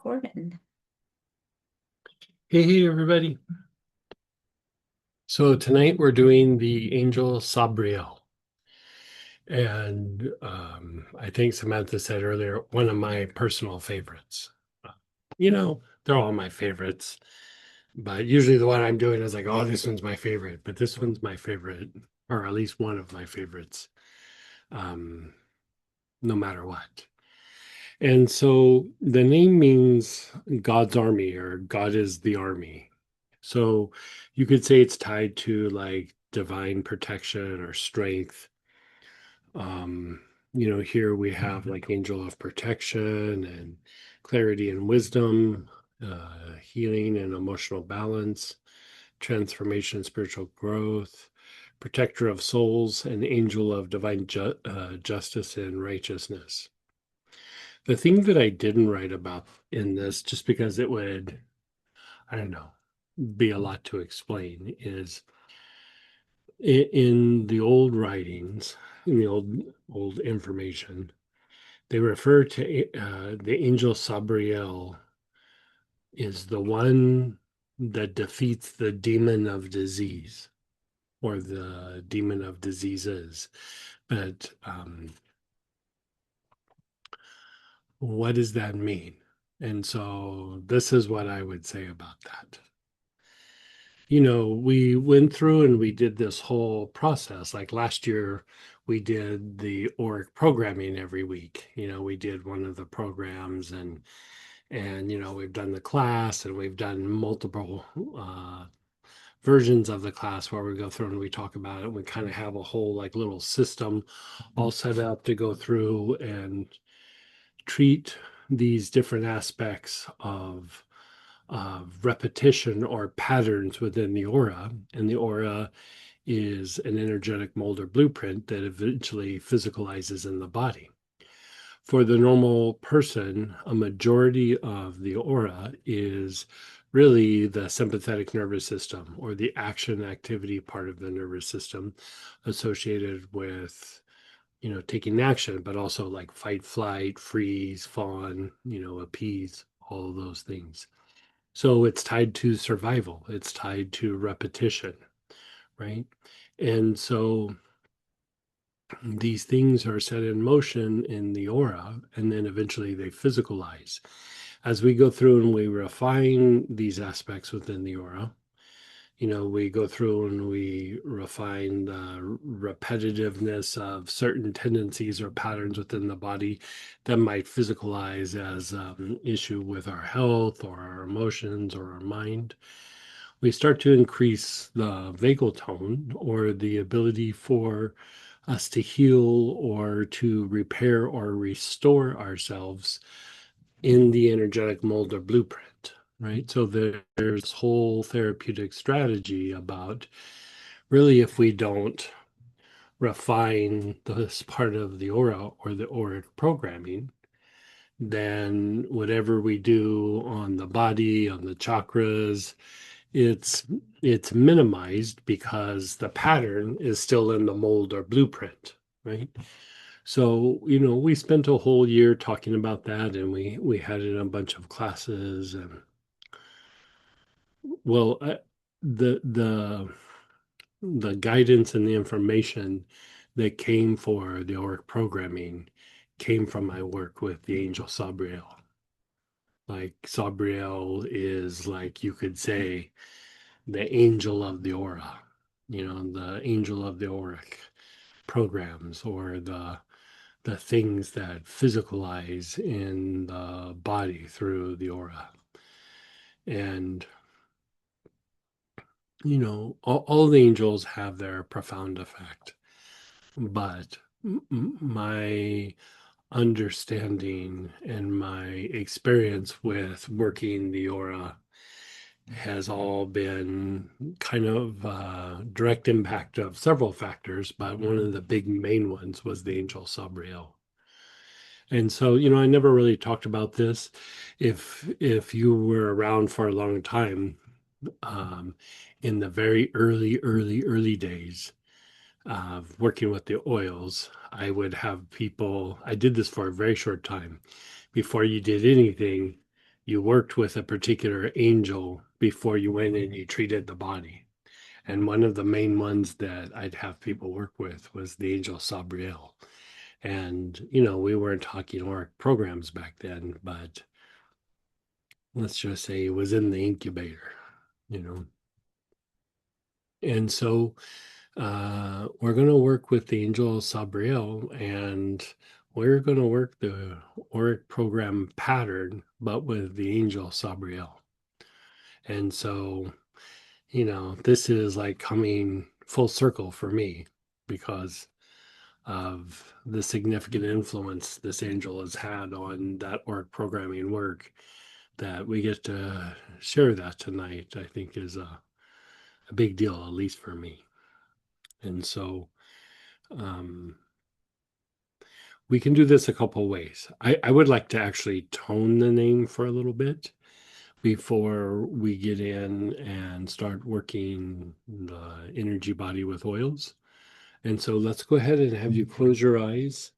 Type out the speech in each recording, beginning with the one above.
recording. Hey, everybody. So tonight we're doing the angel Sabriel. And I think Samantha said earlier, one of my personal favorites. They're all my favorites, but usually the one I'm doing is like, oh, this one's my favorite, but this one's my favorite, or at least one of my favorites, um, no matter what. And so the name means God's army, or God is the army. So you could say it's tied to like divine protection or strength. Um, here we have like angel of protection and clarity and wisdom, healing and emotional balance, transformation and spiritual growth, protector of souls, and angel of divine justice and righteousness. The thing that I didn't write about in this, just because it would, I don't know, be a lot to explain, is in the old writings, in the old information, they refer to the angel Sabriel is the one that defeats the demon of disease or the demon of diseases. But what does that mean? And so this is what I would say about that. We went through and we did this whole process. Like last year, we did the ORIC programming every week. We did one of the programs and we've done the class and we've done multiple versions of the class where we go through and we talk about it. We kind of have a whole like little system all set up to go through and treat these different aspects of repetition or patterns within the aura. And the aura is an energetic mold or blueprint that eventually physicalizes in the body. For the normal person, a majority of the aura is really the sympathetic nervous system or the action activity part of the nervous system associated with taking action, but also like fight, flight, freeze, fawn, appease, all of those things. So it's tied to survival, it's tied to repetition, right? And so these things are set in motion in the aura, and then eventually they physicalize. As we go through and we refine these aspects within the aura, we go through and we refine the repetitiveness of certain tendencies or patterns within the body that might physicalize as issue with our health or our emotions or our mind. We start to increase the vagal tone or the ability for us to heal or to repair or restore ourselves in the energetic mold or blueprint, right? So there's whole therapeutic strategy about really if we don't refine this part of the aura or the auric programming, then whatever we do on the body, on the chakras, it's it's minimized because the pattern is still in the mold or blueprint, right? So, we spent a whole year talking about that and we had it in a bunch of classes and well, the the guidance and the information that came for the ORIC programming came from my work with the angel Sabriel. Like Sabriel is like you could say the angel of the aura, the angel of the auric programs or the things that physicalize in the body through the aura. And all the angels have their profound effect, but my understanding and my experience with working the aura has all been kind of direct impact of several factors, but one of the big main ones was the angel Sabriel. And so, I never really talked about this. If you were around for a long time, um, in the very early days of working with the oils, I would have people, I did this for a very short time. Before you did anything, you worked with a particular angel before you went and you treated the body. And one of the main ones that I'd have people work with was the angel Sabrael. And, we weren't talking ORC programs back then, but let's just say it was in the incubator, you know. And so we're going to work with the angel Sabriel, and we're going to work the Auric program pattern, but with the angel Sabriel. And so, this is like coming full circle for me because of the significant influence this angel has had on that Auric programming work. That we get to share that tonight, I think, is a big deal, at least for me. And so, um, we can do this a couple ways. I would like to actually tone the name for a little bit before we get in and start working the energy body with oils. And so let's go ahead and have you close your eyes.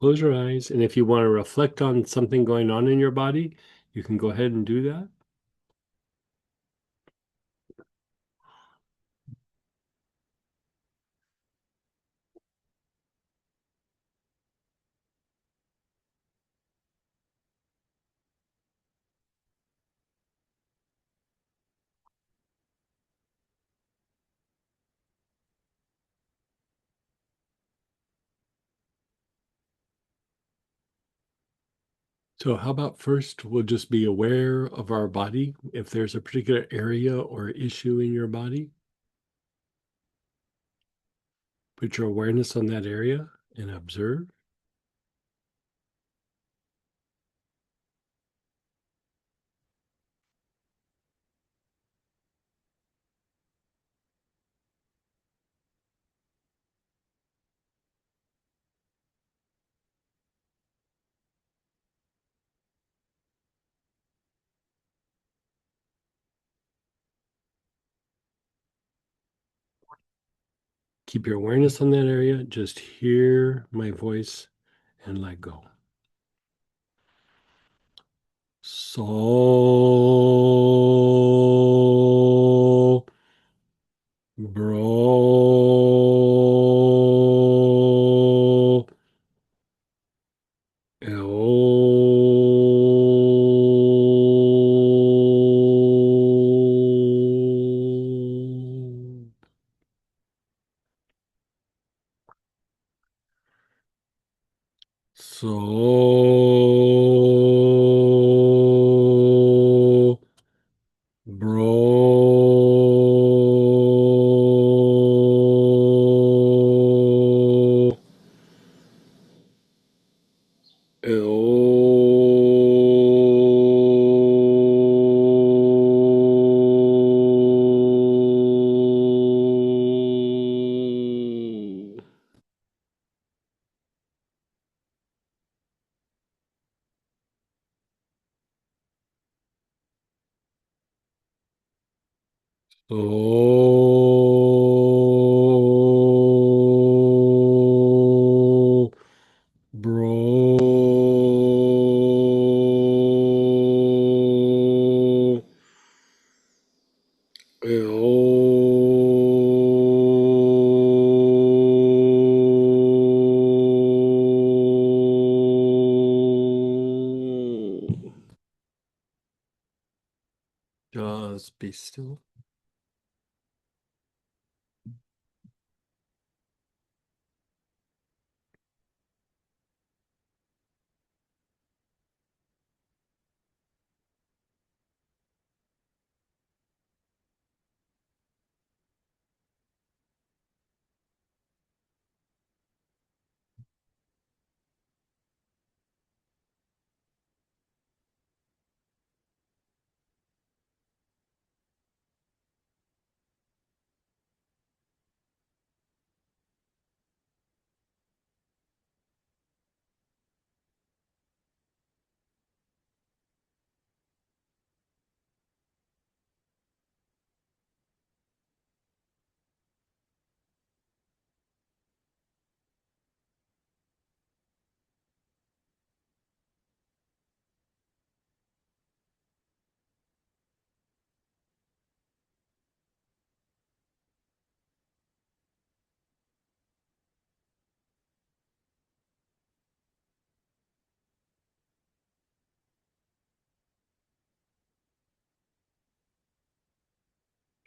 Close your eyes. And if you want to reflect on something going on in your body, you can go ahead and do that. So, how about first we'll just be aware of our body. If there's a particular area or issue in your body, put your awareness on that area and observe. Keep your awareness on that area. Just hear my voice and let go. So, bro, so, bro, so, bro, just be still.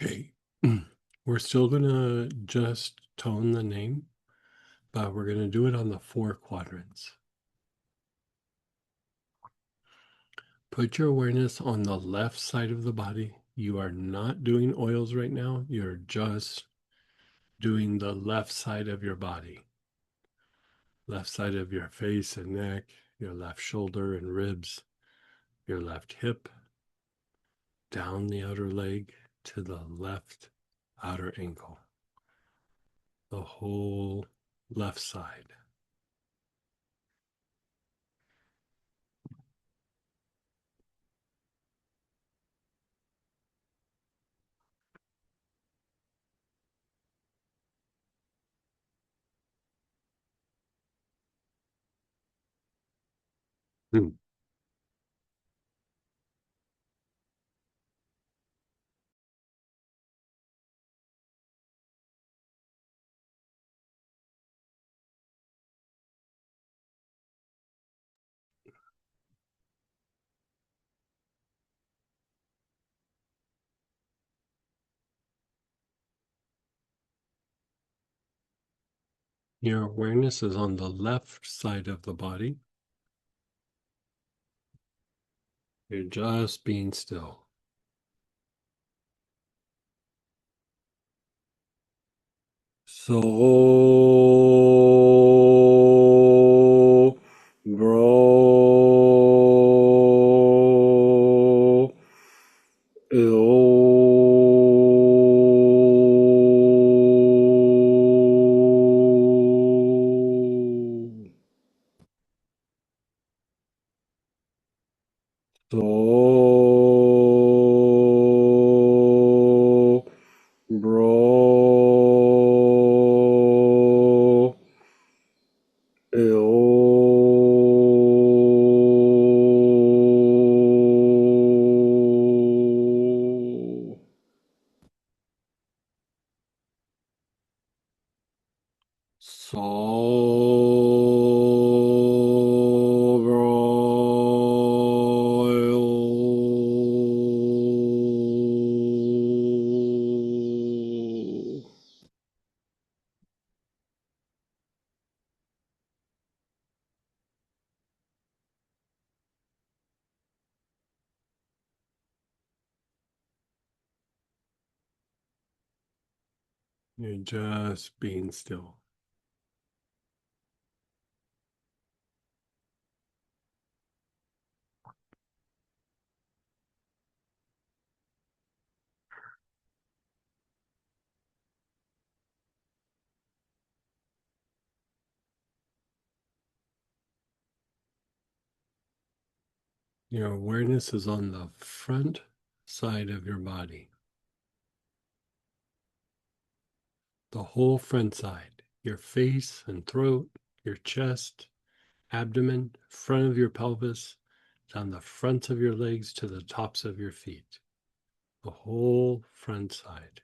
Okay. We're still going to just tone the name, but we're going to do it on the four quadrants. Put your awareness on the left side of the body. You are not doing oils right now. You're just doing the left side of your body. Left side of your face and neck, your left shoulder and ribs, your left hip, down the outer leg to the left outer ankle. The whole left side. Hmm. Your awareness is on the left side of the body. You're just being still. So, bro, so, bro, Sabrael. You're just being still. Your awareness is on the front side of your body, the whole front side, your face and throat, your chest, abdomen, front of your pelvis, down the fronts of your legs to the tops of your feet, the whole front side.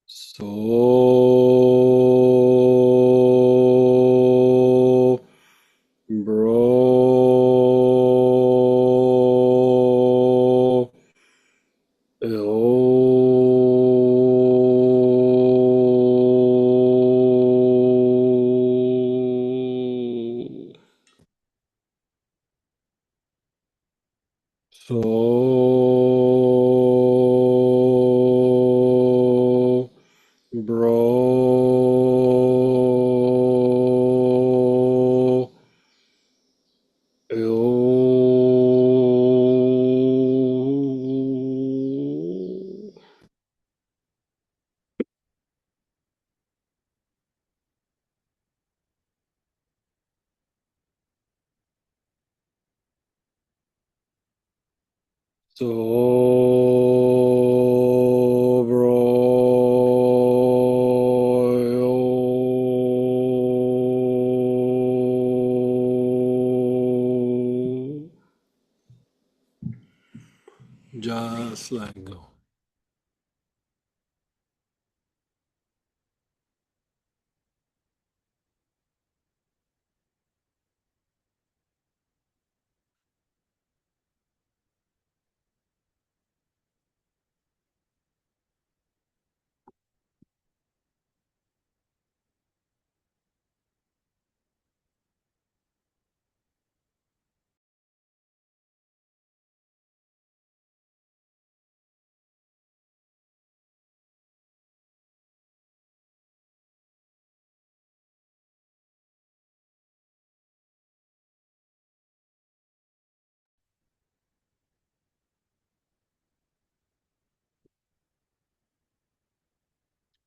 So, bro, so, bro, Sabrael. Just let go.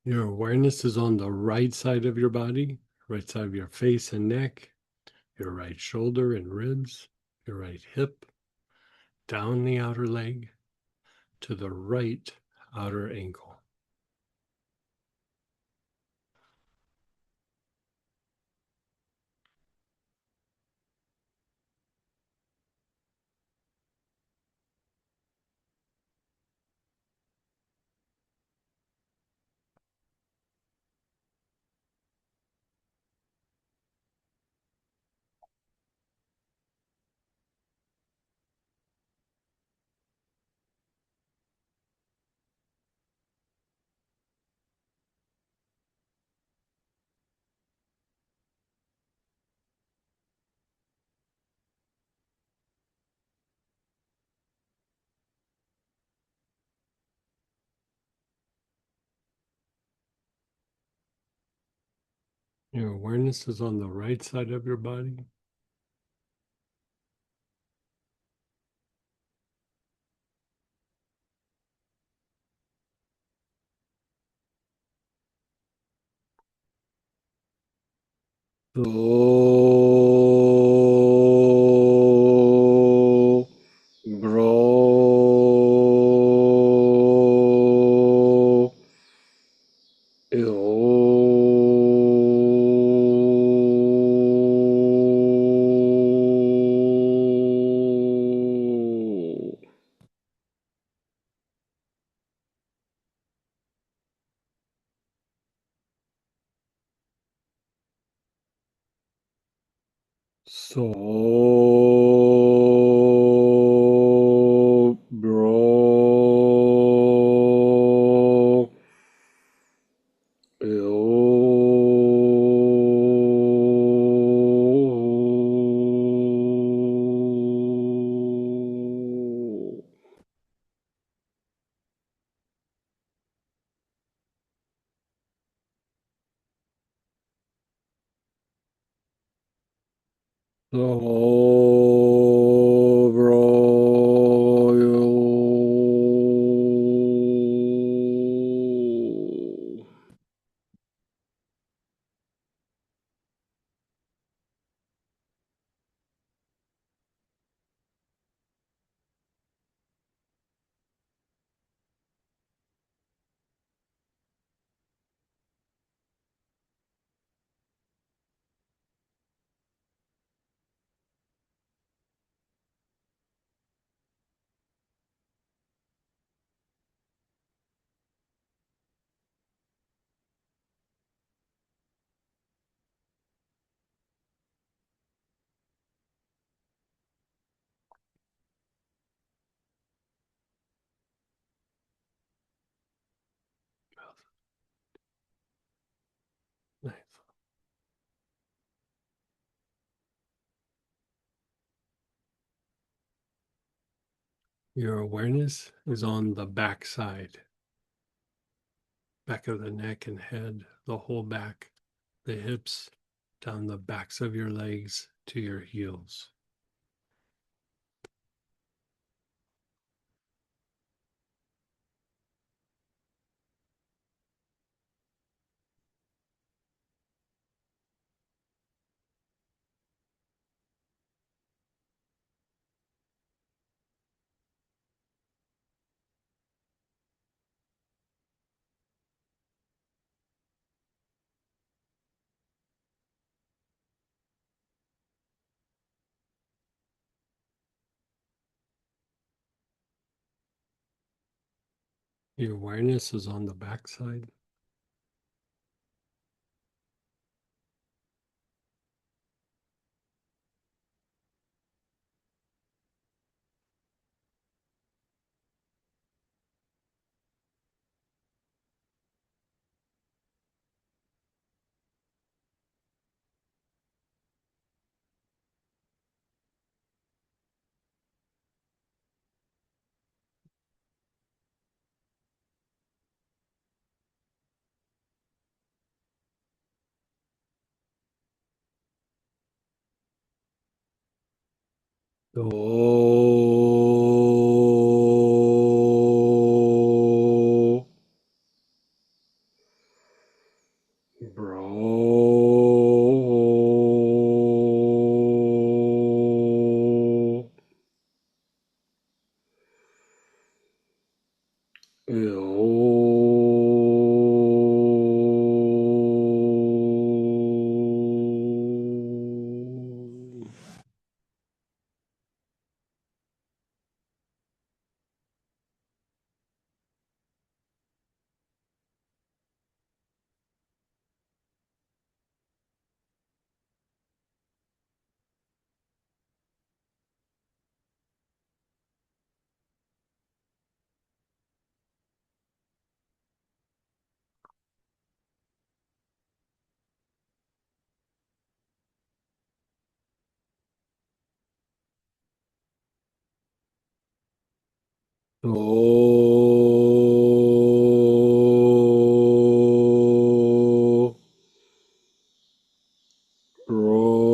Your awareness is on the right side of your body, right side of your face and neck, your right shoulder and ribs, your right hip, down the outer leg to the right outer ankle. Your awareness is on the right side of your body. So grow. So bro. So bro. Nice. Your awareness is on the back side, back of the neck and head, the whole back, the hips, down the backs of your legs to your heels. Your awareness is on the back side. So Bro. Oh, roll,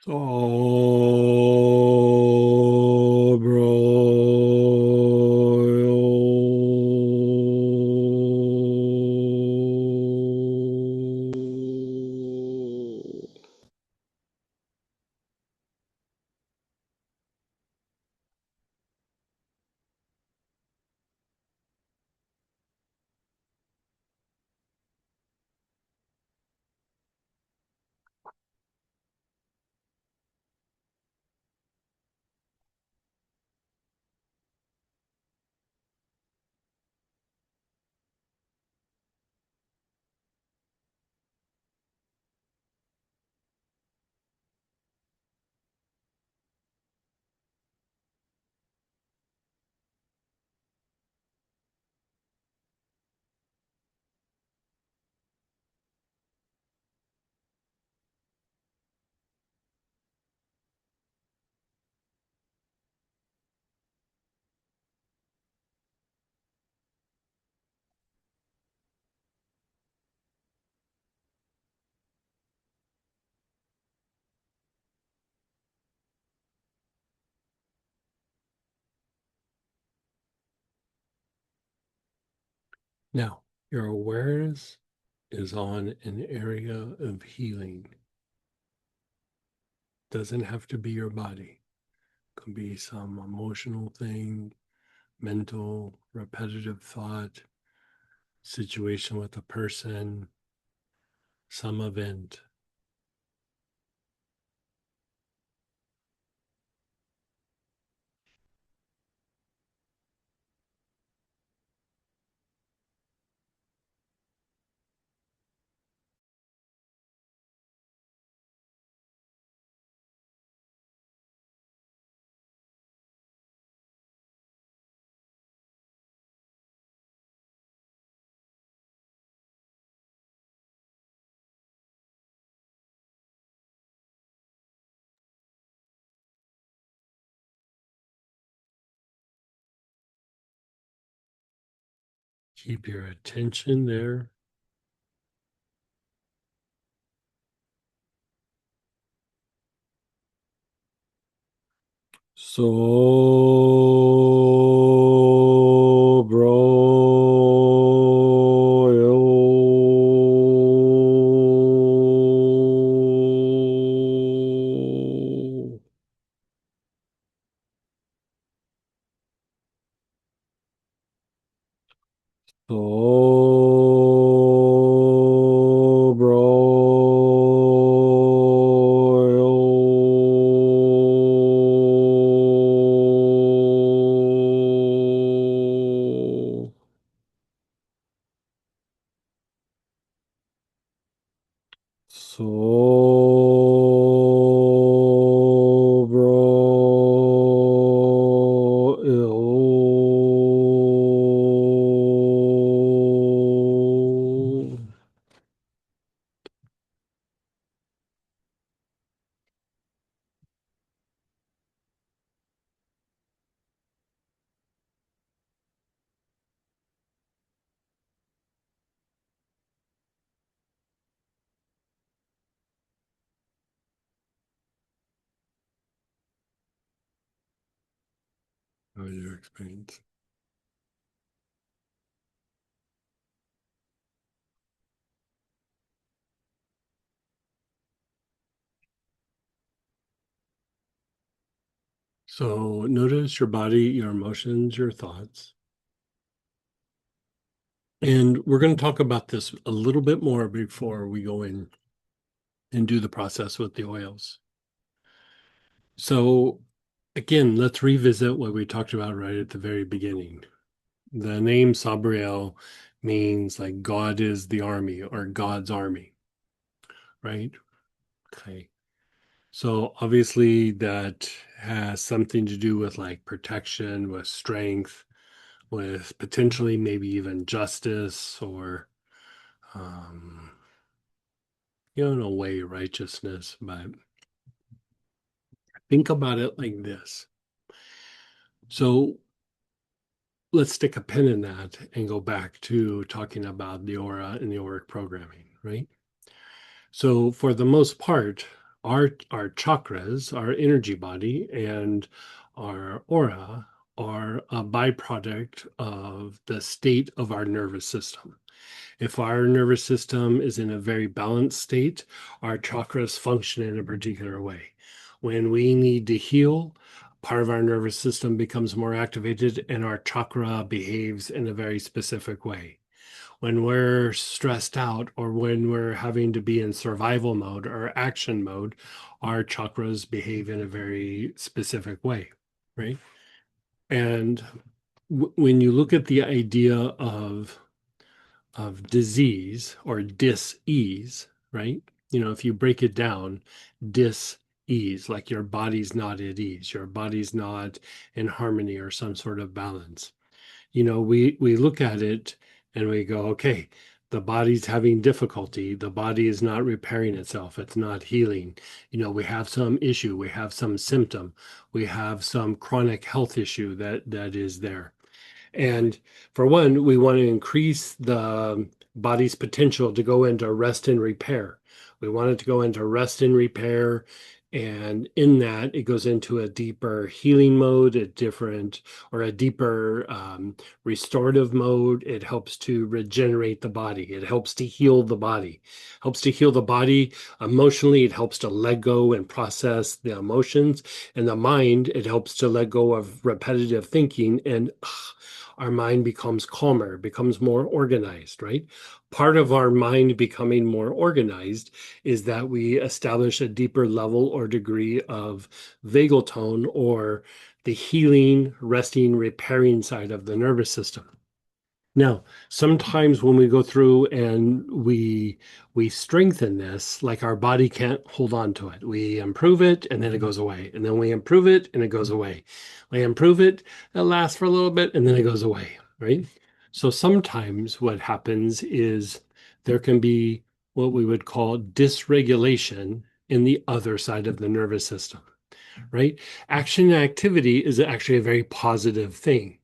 Sabrael. Now, your awareness is on an area of healing. Doesn't have to be your body. Could be some emotional thing, mental, repetitive thought, situation with a person, some event. Keep your attention there. Sabrael. Sabrael. Sabrael. How was your experience? So notice your body, your emotions, your thoughts. And we're going to talk about this a little bit more before we go in and do the process with the oils. So, again, let's revisit what we talked about right at the very beginning. The name Sabrael means like God is the army or God's army, right? Okay. So, obviously, that has something to do with like protection, with strength, with potentially maybe even justice or, um, in a way, righteousness. But think about it like this. So, let's stick a pin in that and go back to talking about the aura and the auric programming, right? So for the most part, our chakras, our energy body, and our aura are a byproduct of the state of our nervous system. If our nervous system is in a very balanced state, our chakras function in a particular way. When we need to heal, part of our nervous system becomes more activated and our chakra behaves in a very specific way. When we're stressed out or when we're having to be in survival mode or action mode, our chakras behave in a very specific way, right? And when you look at the idea of disease or dis-ease, right? If you break it down, dis-ease, like your body's not at ease, your body's not in harmony or some sort of balance. We look at it and we go, okay, the body's having difficulty. The body is not repairing itself. It's not healing. We have some issue. We have some symptom. We have some chronic health issue that is there. And for one, we want to increase the body's potential to go into rest and repair. We want it to go into rest and repair. And in that, it goes into a deeper healing mode, a deeper restorative mode. It helps to regenerate the body. It helps to heal the body. Helps to heal the body emotionally. It helps to let go and process the emotions. And the mind, it helps to let go of repetitive thinking and our mind becomes calmer, becomes more organized, right? Part of our mind becoming more organized is that we establish a deeper level or degree of vagal tone or the healing, resting, repairing side of the nervous system. Now, sometimes when we go through and we strengthen this, like our body can't hold on to it. We improve it and then it goes away. And then we improve it and it goes away. We improve it, it lasts for a little bit and then it goes away, right? So sometimes what happens is there can be what we would call dysregulation in the other side of the nervous system, right? Action and activity is actually a very positive thing.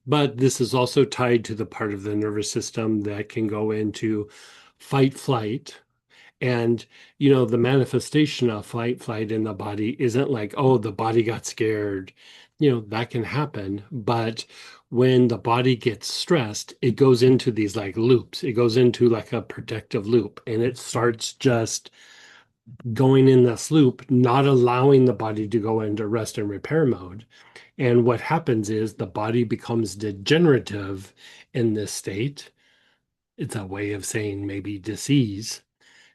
But this is also tied to the part of the nervous system that can go into fight, flight, And, the manifestation of flight in the body isn't like, oh, the body got scared. That can happen. But when the body gets stressed, it goes into these like loops. It goes into like a protective loop and it starts just going in this loop, not allowing the body to go into rest and repair mode. And what happens is the body becomes degenerative in this state. It's a way of saying maybe disease.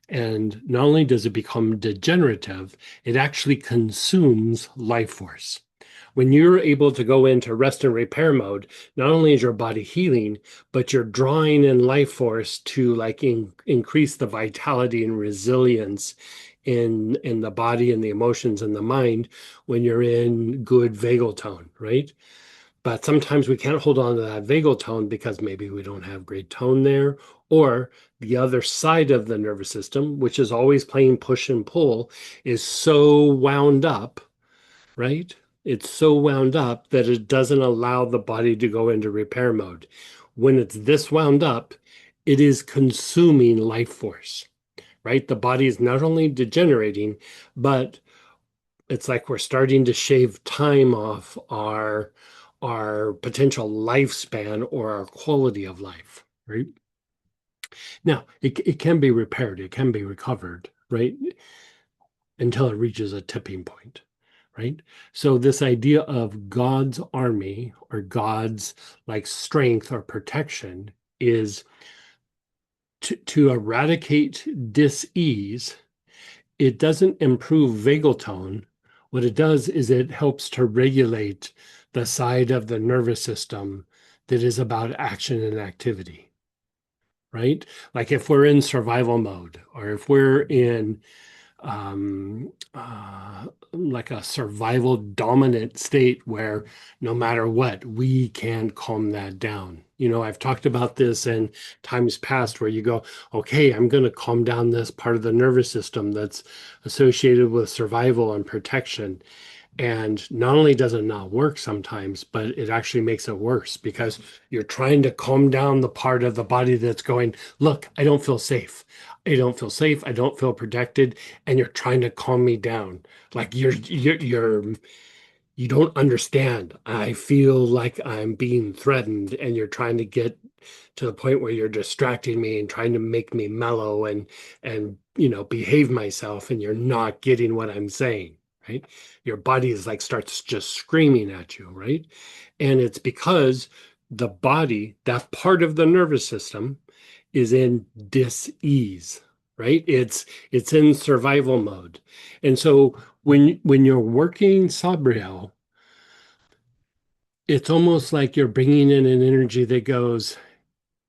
And not only does it become degenerative, it actually consumes life force. When you're able to go into rest and repair mode, not only is your body healing, but you're drawing in life force to like increase the vitality and resilience in the body and the emotions and the mind when you're in good vagal tone, right? But sometimes we can't hold on to that vagal tone because maybe we don't have great tone there, or the other side of the nervous system, which is always playing push and pull, is so wound up, right? It's so wound up that it doesn't allow the body to go into repair mode. When it's this wound up, it is consuming life force, right? The body is not only degenerating, but it's like we're starting to shave time off our potential lifespan or our quality of life, right? Now, it can be repaired, it can be recovered, right? Until it reaches a tipping point, right? So this idea of God's army or God's like strength or protection is to eradicate dis-ease. It doesn't improve vagal tone. What it does is it helps to regulate the side of the nervous system that is about action and activity, right? Like if we're in survival mode or if we're in like a survival dominant state where no matter what, we can calm that down. I've talked about this in times past where you go, okay, I'm going to calm down this part of the nervous system that's associated with survival and protection. And not only does it not work sometimes, but it actually makes it worse because you're trying to calm down the part of the body that's going, look, I don't feel safe. I don't feel safe. I don't feel protected. And you're trying to calm me down. Like you don't understand. I feel like I'm being threatened, and you're trying to get to the point where you're distracting me and trying to make me mellow and behave myself, and you're not getting what I'm saying, right? Your body is like starts just screaming at you, right? And it's because the body, that part of the nervous system, is in dis-ease, right? It's in survival mode. And so when you're working Sabrael, it's almost like you're bringing in an energy that goes,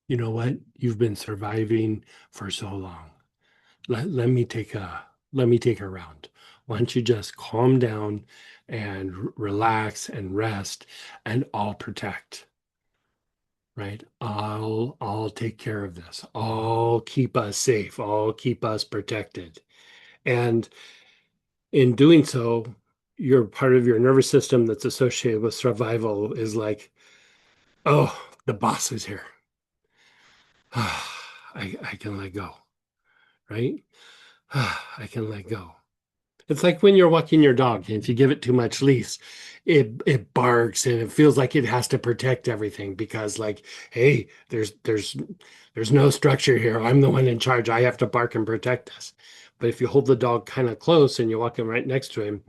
you know what? You've been surviving for so long. Let me take a round. Why don't you just calm down and relax and rest, and I'll protect, right? I'll take care of this. I'll keep us safe. I'll keep us protected. And in doing so, your part of your nervous system that's associated with survival is like, oh, the boss is here. I can let go, right? I can let go. It's like when you're walking your dog, and if you give it too much leash, it barks and it feels like it has to protect everything because, like, hey, there's no structure here. I'm the one in charge. I have to bark and protect us. But if you hold the dog kind of close and you walk him right next to him,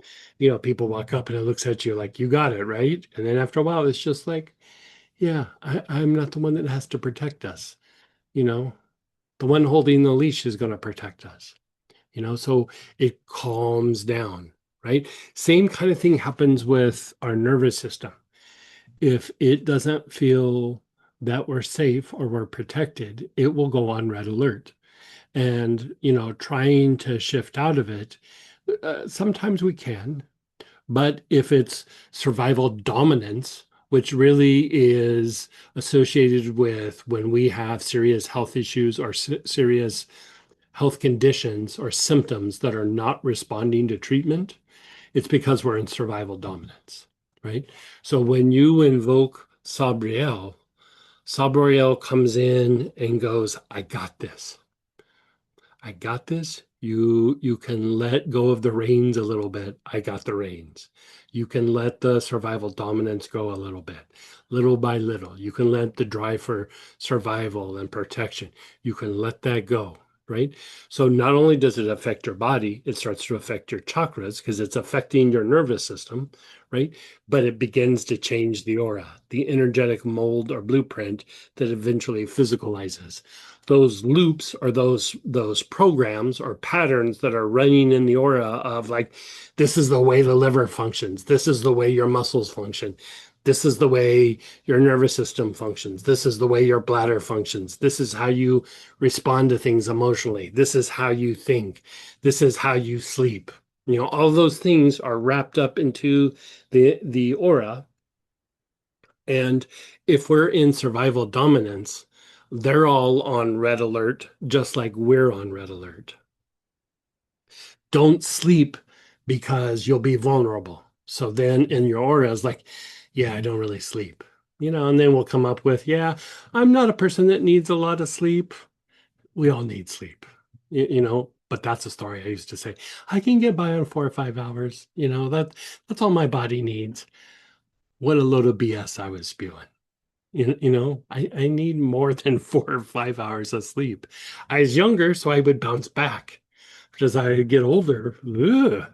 people walk up and it looks at you like you got it, right? And then after a while, it's just like, yeah, I'm not the one that has to protect us. You know, the one holding the leash is going to protect us, so it calms down, right? Same kind of thing happens with our nervous system. If it doesn't feel that we're safe or we're protected, it will go on red alert. And, trying to shift out of it, sometimes we can, but if it's survival dominance, which really is associated with when we have serious health issues or serious health conditions or symptoms that are not responding to treatment, it's because we're in survival dominance, right? So when you invoke Sabriel, Sabriel comes in and goes, I got this. I got this. You can let go of the reins a little bit. I got the reins. You can let the survival dominance go a little bit, little by little. You can let the drive for survival and protection. You can let that go, right? So not only does it affect your body, it starts to affect your chakras because it's affecting your nervous system, right? But it begins to change the aura, the energetic mold or blueprint that eventually physicalizes. Those loops or those programs or patterns that are running in the aura of like, this is the way the liver functions, this is the way your muscles function, this is the way your nervous system functions, this is the way your bladder functions, this is how you respond to things emotionally, this is how you think, this is how you sleep. All those things are wrapped up into the aura. And if we're in survival dominance, they're all on red alert, just like we're on red alert. Don't sleep because you'll be vulnerable. So then in your aura is like, yeah, I don't really sleep. And then we'll come up with, yeah, I'm not a person that needs a lot of sleep. We all need sleep, but that's a story I used to say. I can get by on 4 or 5 hours. That's all my body needs. What a load of BS I was spewing. I need more than 4 or 5 hours of sleep. I was younger, so I would bounce back. But as I get older, ugh,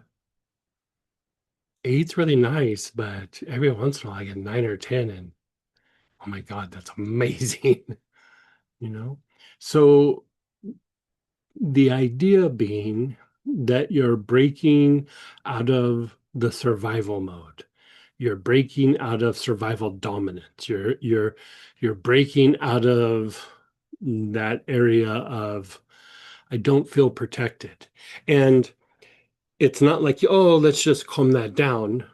8's really nice, but every once in a while I get 9 or 10, and oh my God, that's amazing. you know? So the idea being that you're breaking out of the survival mode. You're breaking out of survival dominance. You're breaking out of that area of I don't feel protected. And it's not like, oh, let's just calm that down.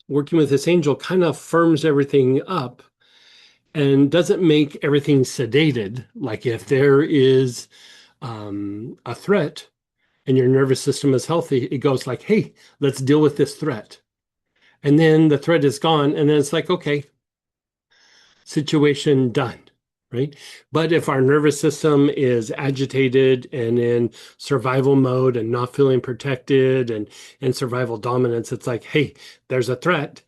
Working with this angel kind of firms everything up and doesn't make everything sedated. Like if there is a threat and your nervous system is healthy, it goes like, hey, let's deal with this threat. And then the threat is gone. And then it's like, okay, situation done, right? But if our nervous system is agitated and in survival mode and not feeling protected and in survival dominance, it's like, hey, there's a threat.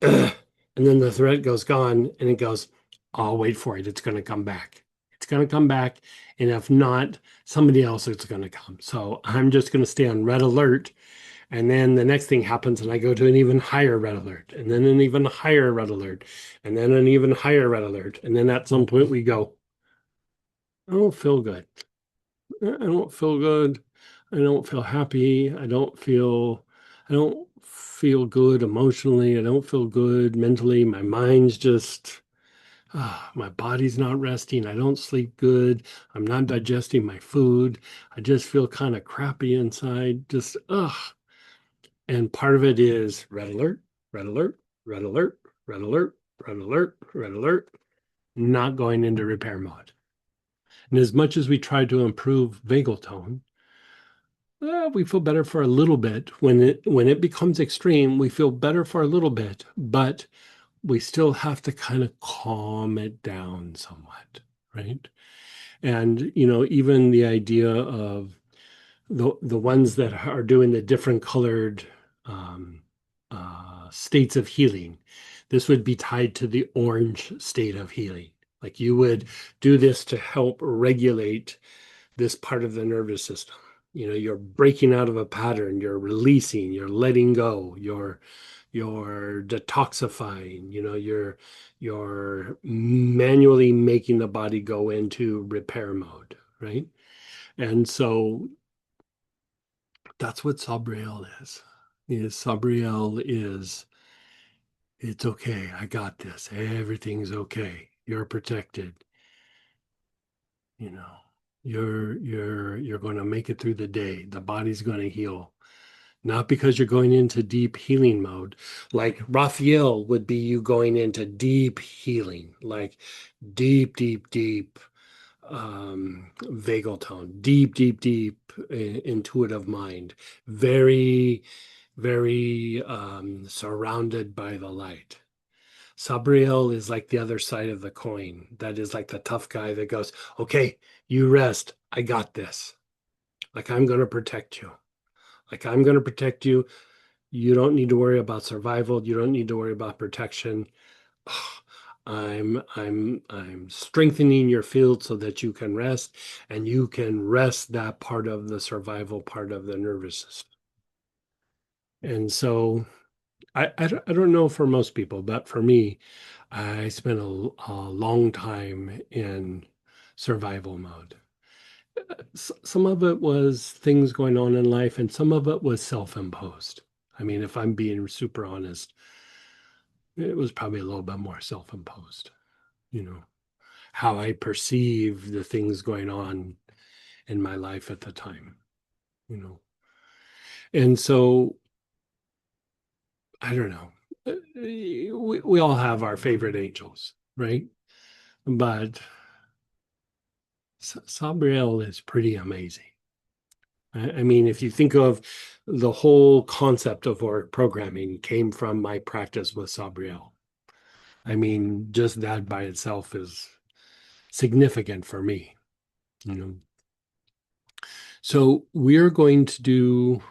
And then the threat goes gone and it goes, I'll wait for it. It's going to come back. It's going to come back. And if not, somebody else is going to come. So I'm just going to stay on red alert. And then the next thing happens, and I go to an even higher red alert, and then an even higher red alert, and then an even higher red alert. And then at some point we go, I don't feel good. I don't feel good. I don't feel happy. I don't feel good emotionally. I don't feel good mentally. My mind's just, my body's not resting. I don't sleep good. I'm not digesting my food. I just feel kind of crappy inside. Just, ugh. And part of it is red alert, red alert, red alert, red alert, red alert, red alert, not going into repair mode. And as much as we try to improve vagal tone, we feel better for a little bit. When it becomes extreme, we feel better for a little bit, but we still have to kind of calm it down somewhat, right? And even the idea of the ones that are doing the different colored um, states of healing. This would be tied to the orange state of healing. Like you would do this to help regulate this part of the nervous system. You're breaking out of a pattern, you're releasing, you're letting go, you're detoxifying, you're manually making the body go into repair mode, right? And so that's what Sabrael is. Sabrael is it's okay. I got this. Everything's okay. You're protected. You know, you're going to make it through the day. The body's going to heal. Not because you're going into deep healing mode. Like Raphael would be you going into deep healing, like deep, deep, deep vagal tone, deep, deep, deep intuitive mind, very, very surrounded by the light. Sabriel is like the other side of the coin. That is like the tough guy that goes, okay, you rest. I got this. Like I'm going to protect you. Like I'm going to protect you. You don't need to worry about survival. You don't need to worry about protection. I'm strengthening your field so that you can rest and you can rest that part of the survival part of the nervous system. And so I don't know for most people, but for me, I spent a long time in survival mode. Some of it was things going on in life, and some of it was self-imposed. I mean, if I'm being super honest, it was probably a little bit more self-imposed, you know, how I perceive the things going on in my life at the time, you know. And so I don't know. We all have our favorite angels, right? But Sabriel is pretty amazing. I mean, if you think of the whole concept of org programming came from my practice with Sabriel. I mean, just that by itself is significant for me, you know. So we're going to do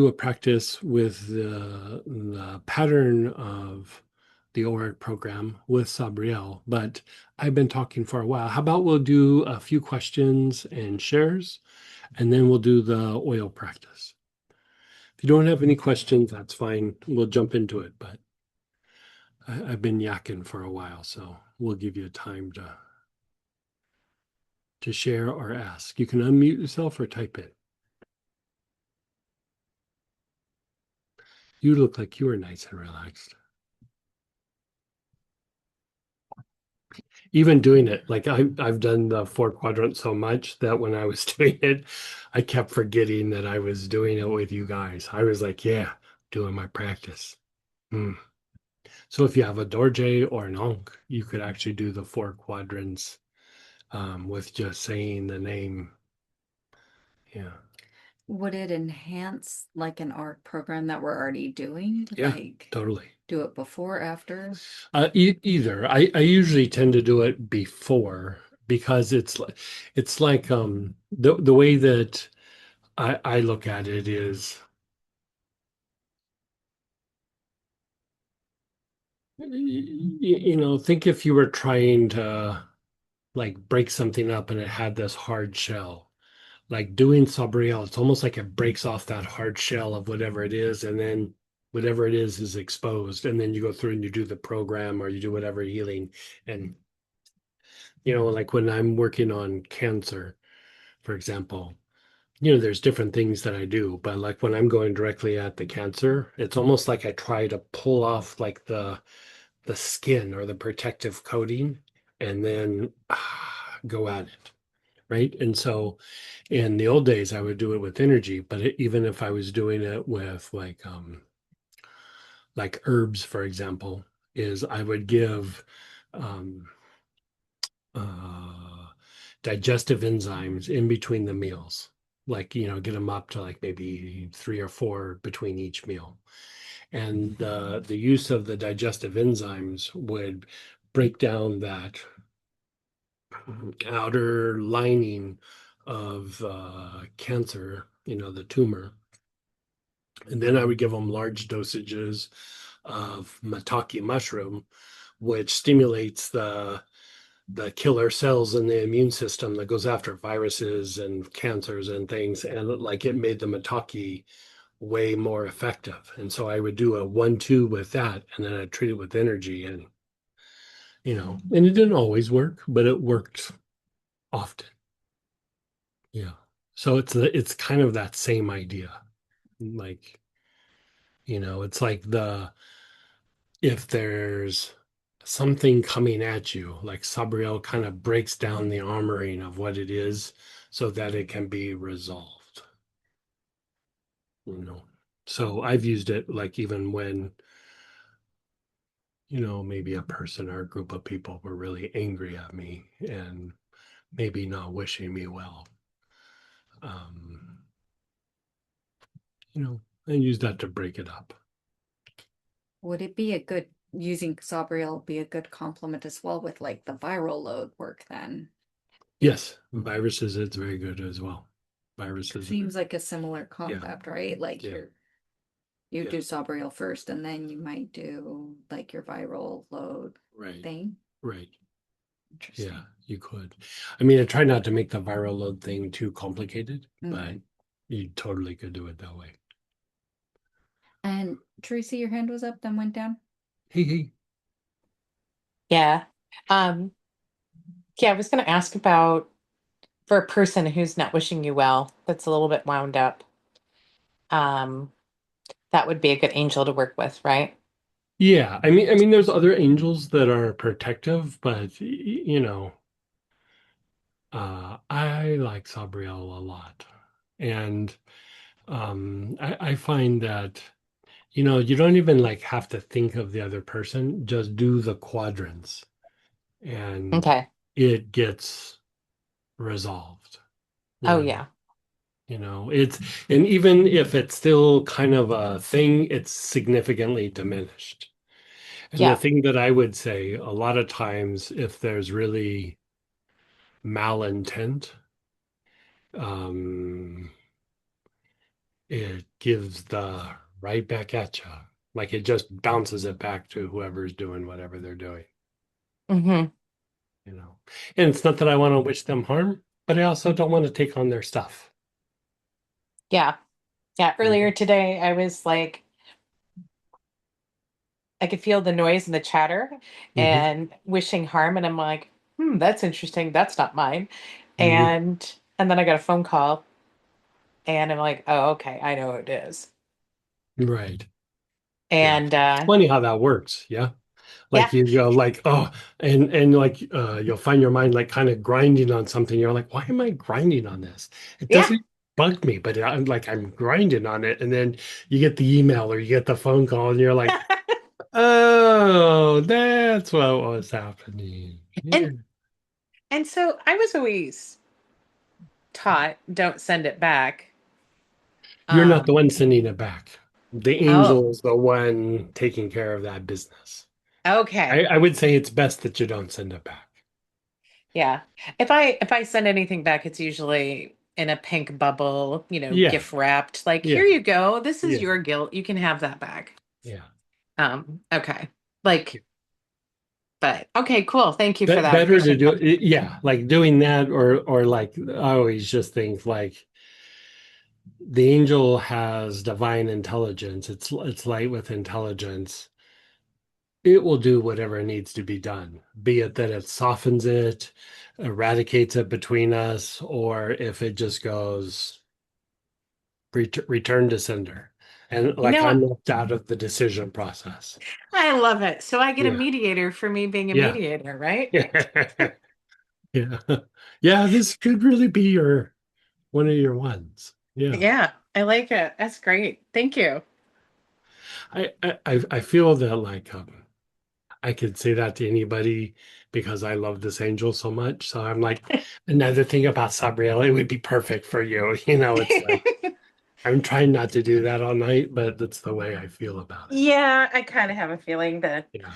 a practice with the pattern of the ORAC program with Sabriel, but I've been talking for a while. How about we'll do a few questions and shares, and then we'll do the oil practice. If you don't have any questions, that's fine. We'll jump into it, but I've been yakking for a while, so we'll give you time to share or ask. You can unmute yourself or type it. You look like you were nice and relaxed. Even doing it, like I've done the four quadrant so much that when I was doing it, I kept forgetting that I was doing it with you guys. I was like, yeah, doing my practice. Hmm. So if you have a dorje or an onk, you could actually do the four quadrants with just saying the name. Yeah. Would it enhance like an art program that we're already doing? Yeah, Like totally. do it before, after? Either. I usually tend to do it before because it's like the way that I look at it is you know, think if you were trying to like break something up and it had this hard shell. Like doing Sabriel, it's almost like it breaks off that hard shell of whatever it is, and then whatever it is exposed. And then you go through and you do the program or you do whatever healing. And, you know, like when I'm working on cancer, for example, you know, there's different things that I do, but like when I'm going directly at the cancer, it's almost like I try to pull off like the skin or the protective coating and then go at it. Right. And so in the old days, I would do it with energy, but even if I was doing it with like herbs, for example, is I would give um, uh, digestive enzymes in between the meals, like, you know, get them up to like maybe three or four between each meal. And the use of the digestive enzymes would break down that outer lining of cancer, you know, the tumor. And then I would give them large dosages of maitake mushroom, which stimulates the killer cells in the immune system that goes after viruses and cancers and things. And like it made the maitake way more effective. And so I would do a 1-2 with that, and then I'd treat it with energy. And, you know, and it didn't always work, but it worked often. Yeah. So it's kind of that same idea. Like, you know, it's like if there's something coming at you, like Sabriel kind of breaks down the armoring of what it is so that it can be resolved, you know. So I've used it like even when, you know, maybe a person or a group of people were really angry at me and maybe not wishing me well. Um, you know, and use that to break it up. Would it be a good using Sabriel be a good complement as well with like the viral load work then? Yes, viruses, it's very good as well. Viruses, Seems like a similar yeah, concept, right? Like yeah, you yeah, do Sabrael first and then you might do like your viral load right, thing. right. Yeah, Interesting. you could. I mean, I try not to make the viral load thing too complicated, but Okay. you totally could do it that way. And Teresa, your hand was up, then went down. Hey, hey. Yeah. Um, yeah, I was going to ask about for a person who's not wishing you well, that's a little bit wound up. Um, that would be a good angel to work with, right? Yeah, I mean, there's other angels that are protective, but you know, I like Sabriel a lot, and I find that you don't even like have to think of the other person, just do the quadrants, and Okay. it gets resolved. You Oh, know, yeah. it's and even if it's still kind of a thing, it's significantly diminished. And the Yeah. thing that I would say a lot of times, if there's really malintent, um, it gives the right back at you. Like it just bounces it back to whoever's doing whatever they're doing, Hmm. you know. And it's not that I want to wish them harm, but I also don't want to take on their stuff. Yeah. Yeah. You Earlier know? today, I was like, I could feel the noise and the chatter Hmm. and wishing harm. And I'm like, that's interesting. That's not mine. Hmm. And then I got a phone call and I'm like, oh, okay. I know who it is. Right. Yeah. And It's funny how that works. Yeah. yeah. Like you go like, oh, and like you'll find your mind like kind of grinding on something. You're like, why am I grinding on this? It Yeah. doesn't bug me, but I'm grinding on it. And then you get the email or you get the phone call and you're like, oh, that's what was happening. Yeah. And and so I was always taught don't send it back. You're not the Um, one sending it back. The oh, angel is the one taking care of that business. okay. I would say it's best that you don't send it back. Yeah. If I send anything back, it's usually in a pink bubble, Yeah. gift wrapped. Like, here Yeah. you go. This is Yeah. your guilt. You can have that back. Yeah. Okay. Like, but okay, cool. Thank you for that. Better to Appreciate do that. it, yeah, like doing that or like I always just think like the angel has divine intelligence. It's light with intelligence. It will do whatever needs to be done, be it that it softens it, eradicates it between us, or if it just goes return to sender. And You like know I'm what? left out of the decision process. I love it. So I get a Yeah. mediator for me being a Yeah. mediator, right? Yeah. Yeah. This could really be your one of your ones. Yeah. Yeah, I like it. That's great. Thank you. I feel that like I could say that to anybody because I love this angel so much. So I'm like, another thing about Sabriel, it would be perfect for you. It's like I'm trying not to do that all night, but that's the way I feel about it. Yeah, I kind of have a feeling that, Yeah.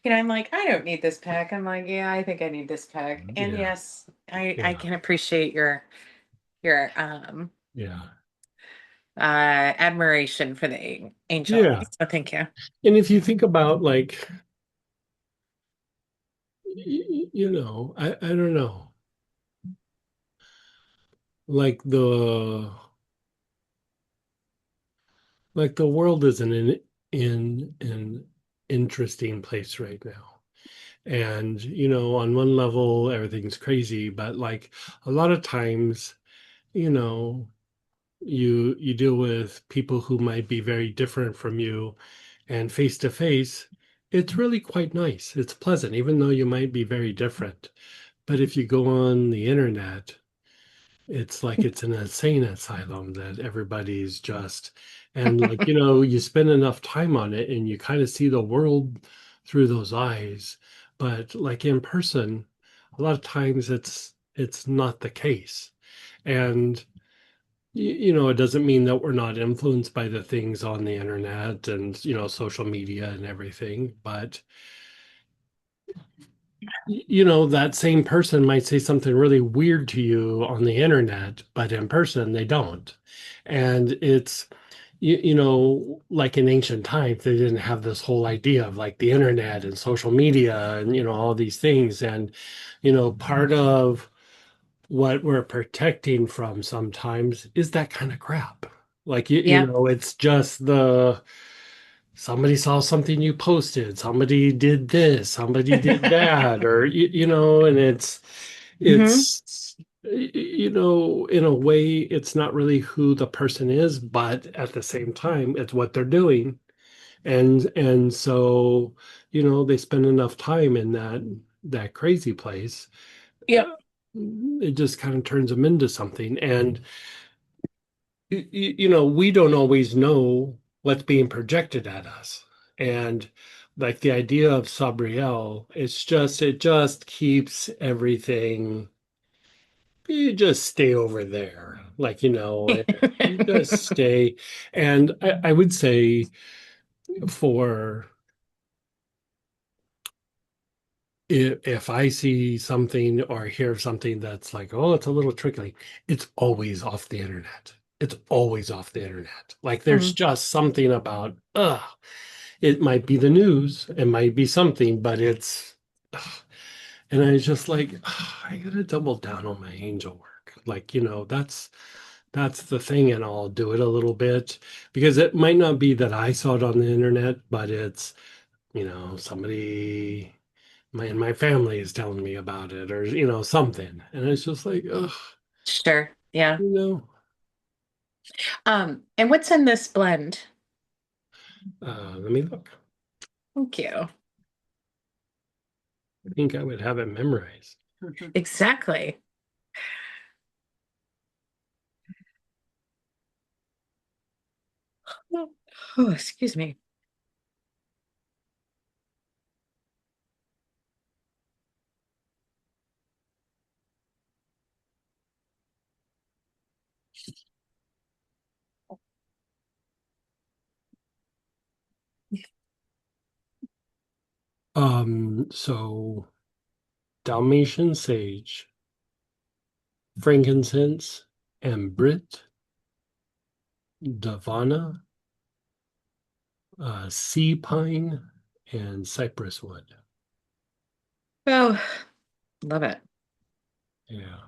I'm like, I don't need this pack. I'm like, yeah, I think I need this pack. And Yeah. yes, I Yeah. can appreciate your Yeah. admiration for the angel. Yeah. So thank you. And if you think about like, I don't know, like the world is in an interesting place right now. And, on one level, everything's crazy, but like a lot of times, you know, you deal with people who might be very different from you, and face to face, it's really quite nice. It's pleasant, even though you might be very different. But if you go on the internet, it's like it's an insane asylum that everybody's just, and like, you spend enough time on it and you kind of see the world through those eyes. But like in person, a lot of times it's not the case. And it doesn't mean that we're not influenced by the things on the internet and, social media and everything, but that same person might say something really weird to you on the internet, but in person they don't. And it's, like in ancient times, they didn't have this whole idea of like the internet and social media and, all these things. And, part of what we're protecting from sometimes is that kind of crap. Like, Yeah. it's just somebody saw something you posted, somebody did this, somebody did that, or and Hmm. it's in a way it's not really who the person is, but at the same time it's what they're doing. And so, they spend enough time in that crazy place, Yep. uh, it just kind of turns them into something. And we don't always know what's being projected at us. And like the idea of Sabriel, it just keeps everything. You just stay over there, like, you just stay. And I would say for if I see something or hear something that's like, oh, it's a little tricky, it's always off the internet. It's always off the internet. Like there's Mhm. just something about, it might be the news, it might be something, but it's, and I was just like, I gotta double down on my angel work. Like, that's the thing, and I'll do it a little bit because it might not be that I saw it on the internet, but it's, somebody in my family is telling me about it, or something, and it's just like, ugh, Sure. Yeah. you know, And what's in this blend? let me look. Thank you. I think I would have it memorized. Exactly. Oh, excuse me. So Dalmatian sage, frankincense, ambrit, davana, sea pine, and cypress wood. Oh, love it. Yeah.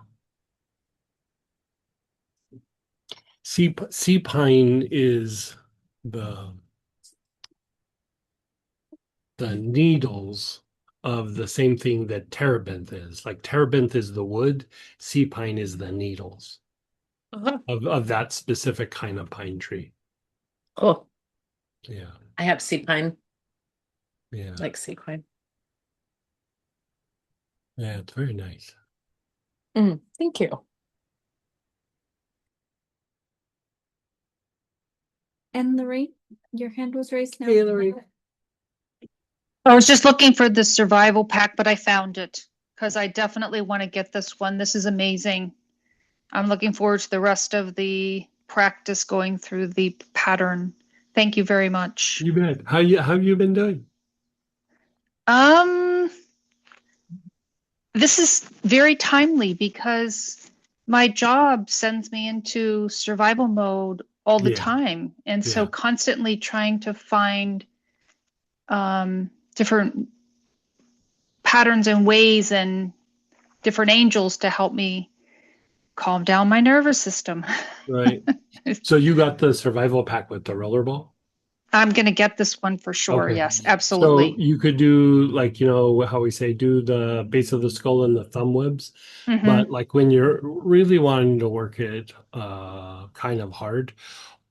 Sea pine is the the needles of the same thing that terebinth is. Like terebinth is the wood, sea pine is the needles Uh-huh. of that specific kind of pine tree. Oh, Yeah. I have sea pine, Yeah. like sea pine. Yeah. It's very nice. Thank you. And Lorraine, your hand was raised now. Hey, Lori. I was just looking for the survival pack, but I found it because I definitely want to get this one. This is amazing. I'm looking forward to the rest of the practice going through the pattern. Thank you very much. You bet. How you been doing? Um, this is very timely because my job sends me into survival mode all the Yeah. time. And so Yeah. constantly trying to find different patterns and ways and different angels to help me calm down my nervous system. Right. So you got the survival pack with the rollerball? I'm going to get this one for sure. Okay. Yes, So absolutely. you could do like, how we say, do the base of the skull and the thumb webs. Hmm. But like when you're really wanting to work it kind of hard,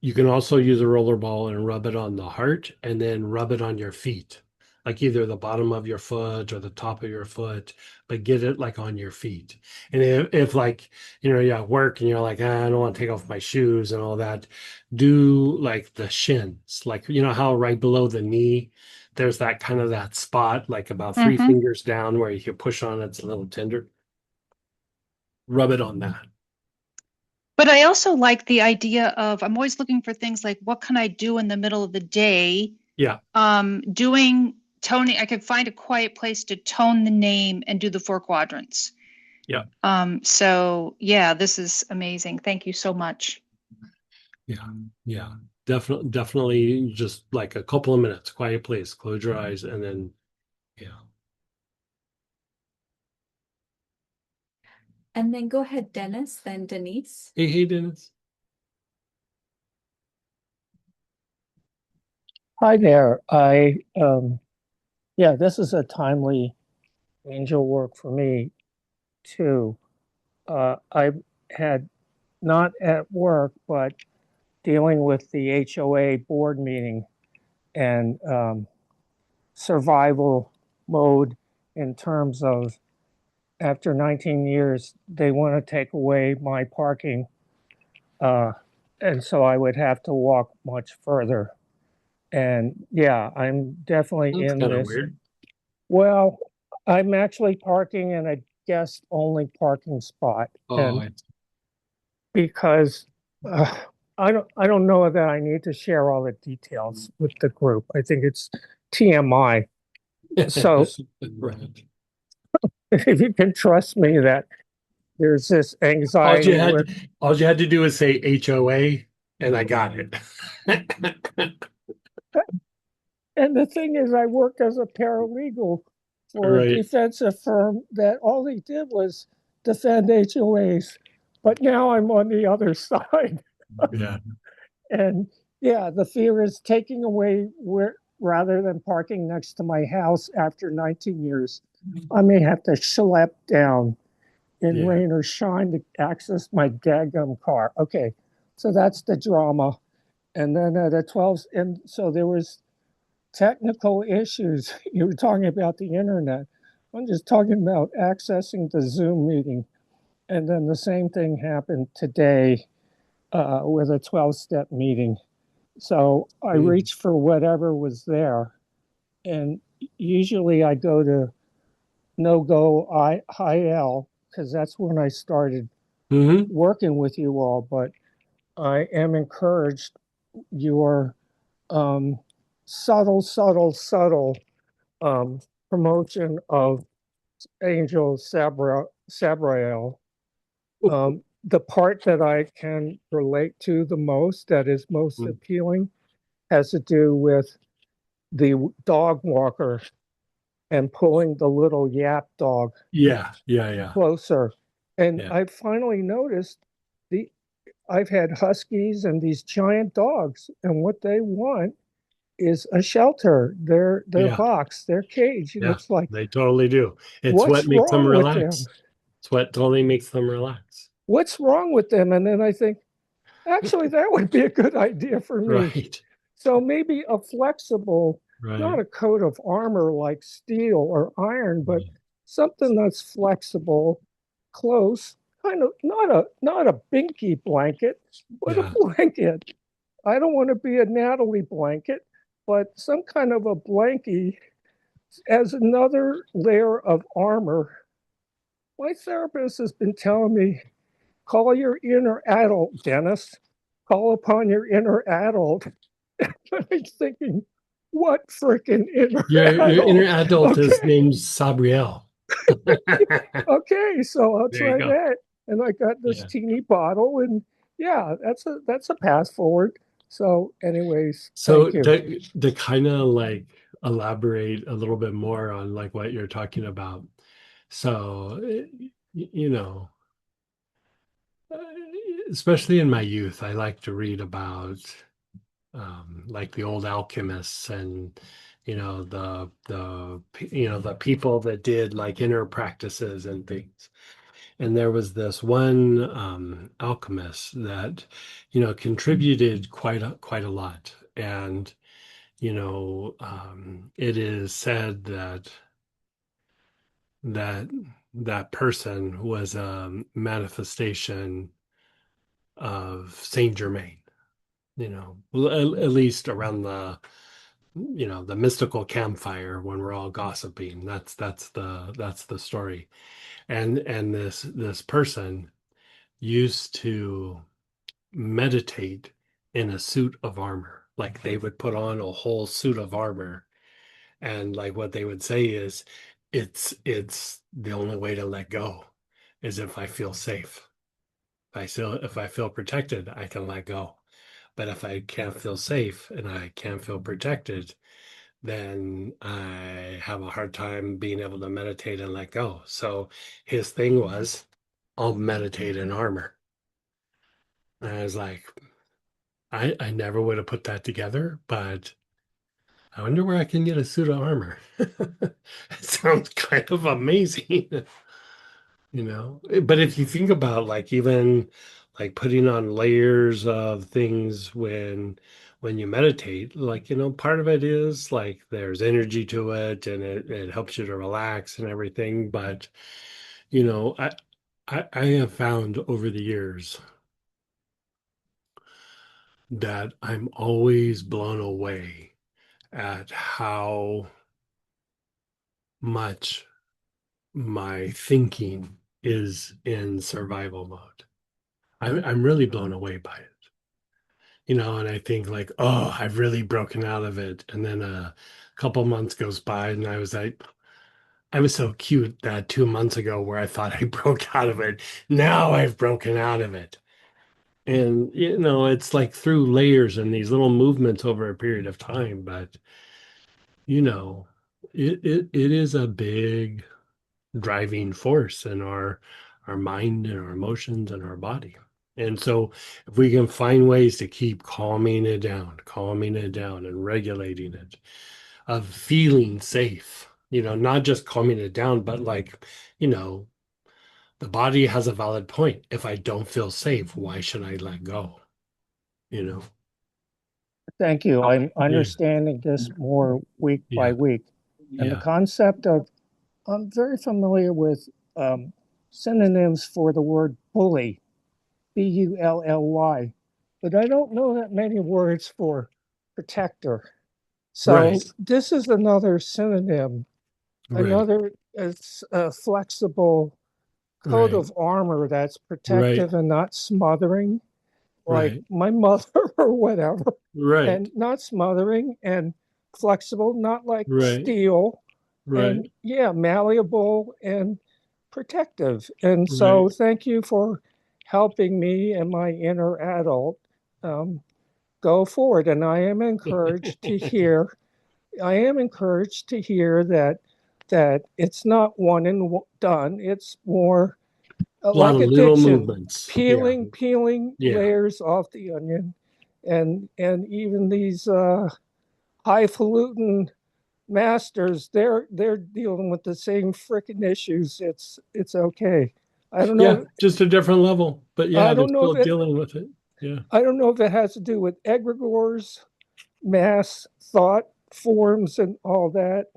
you can also use a roller ball and rub it on the heart and then rub it on your feet, like either the bottom of your foot or the top of your foot, but get it like on your feet. And if like, you're at work and you're like, I don't want to take off my shoes and all that, do like the shins, like, how right below the knee, there's that kind of that spot, like about three Hmm. fingers down where you can push on it, it's a little tender. Rub it on that. But I also like the idea of I'm always looking for things like what can I do in the middle of the day? Yeah. Doing toning, I could find a quiet place to tone the name and do the 4 quadrants. Yeah. So yeah, this is amazing. Thank you so much. Yeah. Definitely just like a couple of minutes, quiet place, close your eyes, and then, yeah. And then go ahead, Dennis, then Denise. Hey, Dennis. Hi there. Yeah, this is a timely angel work for me too. I had not at work, but dealing with the HOA board meeting and survival mode in terms of after 19 years, they want to take away my parking. And so I would have to walk much further. And yeah, I'm definitely That's in kind of this. weird. Well, I'm actually parking in a guest only parking spot. Oh, And because uh, I don't know that I need to share all the details with the group. I think it's TMI. So right. if you can trust me that there's this All anxiety you with had, all you had to do is say HOA, and I got it. and the thing is I work as a paralegal for a Right. defensive firm that all they did was defend HOAs. But now I'm on the other side. Yeah. And yeah, the fear is taking away where rather than parking next to my house after 19 years, I may have to schlep down in Yeah. rain or shine to access my daggum car. Okay, so that's the drama. And then at a 12, and so there was technical issues. You were talking about the internet. I'm just talking about accessing the Zoom meeting. And then the same thing happened today with a 12-step meeting. So I reached for whatever was there. And usually I go to no go IL because that's when I started Mm-hmm. working with you all. But I am encouraged your subtle um, promotion of Angel Sabrael. The part that I can relate to the most, that is most appealing, has to do with the dog walker and pulling the little yap dog Yeah. Yeah. closer. And Yeah. I finally noticed the I've had huskies and these giant dogs, and what they want is a shelter, their Yeah. box, their cage. And Yeah. it's like, They totally do. It's what what's makes them wrong with them? relax. It's what totally makes them relax. What's wrong with them? And then I think, actually, that would be a good idea for me. Right. So maybe a flexible, not Right. a coat of armor like steel or iron, but something that's flexible, close, kind of not a binky blanket, but a Yeah. blanket. I don't want to be a Natalie blanket, but some kind of a blankie as another layer of armor. My therapist has been telling me, call your inner adult, Dennis. Call upon your inner adult. I'm thinking, what freaking inner Your inner adult? adult is Okay, named Sabriel. okay, so I'll There you try go. that. And I got this Yeah. teeny bottle, and yeah, that's a path forward. So, anyways, So thank you. to kind of like elaborate a little bit more on like what you're talking about. So, you know, uh, especially in my youth, I like to read about like the old alchemists and the people that did like inner practices and things. And there was this one alchemist that contributed quite a lot. And it is said that that person was a manifestation of Saint Germain. Well, at least around the mystical campfire when we're all gossiping. That's the story. And this person used to meditate in a suit of armor. Like they would put on a whole suit of armor And like what they would say is it's the only way to let go is if I feel safe. If I feel protected, I can let go. But if I can't feel safe and I can't feel protected, then I have a hard time being able to meditate and let go. So his thing was, I'll meditate in armor. And I was like, I never would have put that together, but I wonder where I can get a suit of armor. It sounds kind of amazing, you know. But if you think about like even like putting on layers of things when you meditate, like, you know, part of it is like there's energy to it and it helps you to relax and everything. But, you know, I have found over the years that I'm always blown away at how much my thinking is in survival mode. I'm really blown away by it, you know, and I think like, oh, I've really broken out of it. And then a couple months goes by and I was like, I was so cute that 2 months ago where I thought I broke out of it. Now I've broken out of it. And, you know, it's like through layers and these little movements over a period of time. But, you know, it is a big driving force in our mind and our emotions and our body. And so if we can find ways to keep calming it down and regulating it, of feeling safe, you know, not just calming it down, but like, you know, the body has a valid point. If I don't feel safe, why should I let go? You know? Thank you. I'm Yeah, understanding this more week by yeah, week. And the yeah. concept of, I'm very familiar with synonyms for the word bully, Bully, but I don't know that many words for protector. Right, So this is another synonym, right, another flexible coat right, of armor that's right, protective and not smothering, like right, my mother or whatever, right, and not smothering and flexible, not like right, steel, and right, yeah, malleable and protective. And right. so, thank you for helping me and my inner adult um, go forward. And I am encouraged to hear that it's not one and done. It's more A lot like of little addiction, movements. Yeah, peeling yeah, layers off the onion, and even these highfalutin masters, they're dealing with the same freaking issues. It's okay. I don't yeah. know. Just a different level, but yeah, I they're don't know still if it. dealing with it. Yeah, I don't know if it has to do with egregores, mass thought forms, and all that,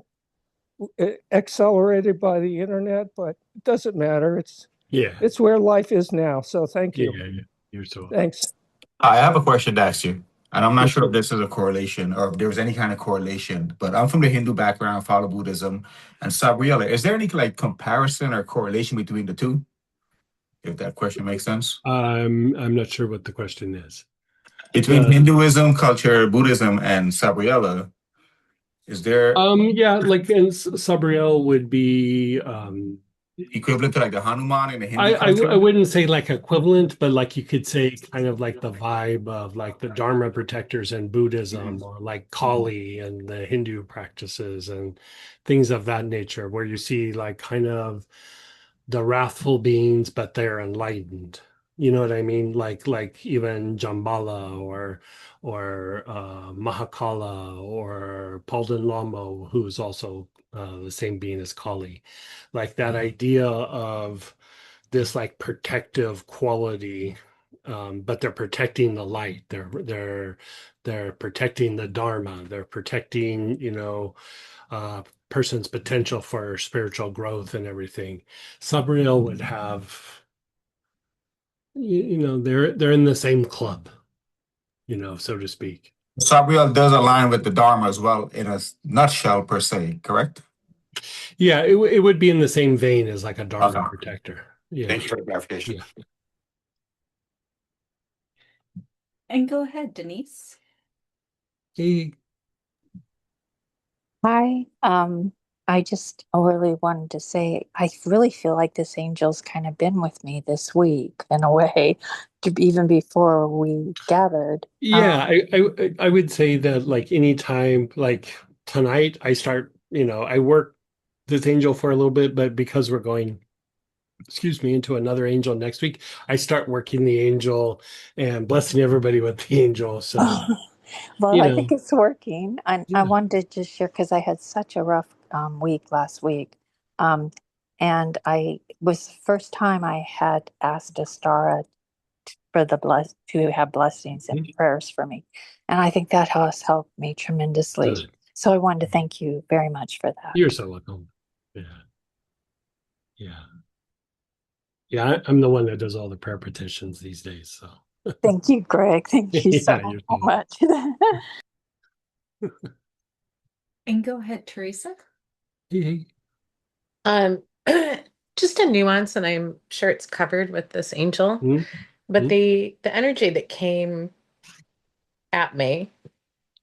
accelerated by the internet. But it doesn't matter. yeah, It's where life is now. So thank yeah, you. yeah, yeah. You're so welcome. Thanks. I have a question to ask you, and I'm not Yes, sure sir. if this is a correlation or if there's any kind of correlation, but I'm from the Hindu background, follow Buddhism, and Sabriela. Is there any like comparison or correlation between the two? If that question makes sense. I'm not sure what the question is. Between The Hinduism, culture, Buddhism, and Sabriela, is there yeah, like in Sabrael would be equivalent to like the Hanuman in the Hindu I culture? wouldn't say like equivalent, but like you could say kind of like the vibe of like the Dharma protectors in Buddhism Mhm. or like Kali and the Hindu practices and things of that nature, where you see like kind of the wrathful beings, but they're enlightened. You know what I mean? Like even Jambala or Mahakala or Palden Lamo, who's also the same being as Kali. Like that idea of this like protective quality, but they're protecting the light. They're protecting the Dharma. They're protecting, you know, person's potential for spiritual growth and everything. Sabriel would have, you know, they're in the same club, you know, so to speak. Sabriel does align with the Dharma as well in a nutshell per se, correct? Yeah, it would be in the same vein as like a Dharma Okay. protector. Yeah, Thank you for the clarification. yeah. And go ahead, Denise. He Hi. I just really wanted to say I really feel like this angel's kind of been with me this week in a way, even before we gathered. Yeah, I would say that like anytime, like tonight, I start, I work this angel for a little bit, but because we're going, excuse me, into another angel next week, I start working the angel and blessing everybody with the angel. So, Well, you I think know, it's working. And I yeah. wanted to just share because I had such a rough week last week. Um, and I was the first time I had asked Astara for the to have blessings and prayers for me. And I think that has helped me tremendously. Good. So I wanted to thank you very much for that. You're so welcome. Yeah. Yeah. Yeah, I'm the one that does all the prayer petitions these days. So, Thank you, Greg. Thank you yeah, so you're so much. And go ahead, Teresa. hey. Um, just a nuance, and I'm sure it's covered with this angel, Hmm. but the energy that came at me,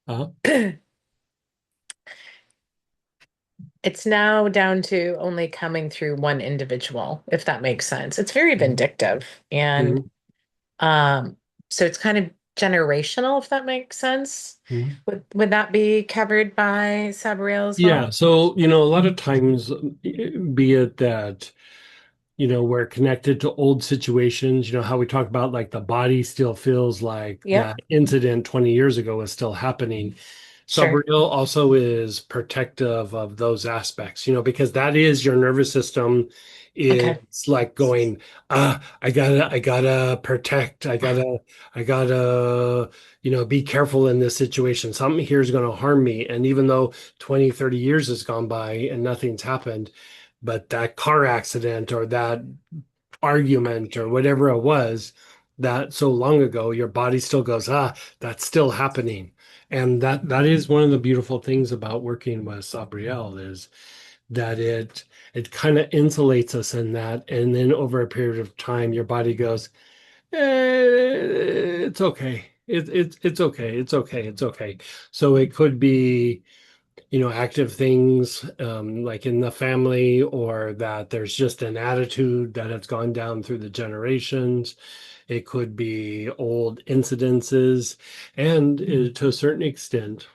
Uh-huh. it's now down to only coming through one individual, if that makes sense. It's very vindictive, and Hmm. um, so it's kind of generational, if that makes sense. Hmm. Would that be covered by Sabrael as well? Yeah. So, a lot of times, be it that we're connected to old situations, how we talk about like the body still feels like Yep, that incident 20 years ago is still happening. sure. Sabriel also is protective of those aspects, because that is your nervous system is Okay. like going, I gotta protect, I gotta, be careful in this situation. Something here is going to harm me. And even though 20, 30 years has gone by and nothing's happened, but that car accident or that argument or whatever it was that so long ago, your body still goes, that's still happening. And that is one of the beautiful things about working with Sabriel is that it kind of insulates us in that. And then over a period of time, your body goes, it's okay. It's okay. It's okay. It's okay. So it could be active things like in the family, or that there's just an attitude that has gone down through the generations. It could be old incidences. And to a certain extent,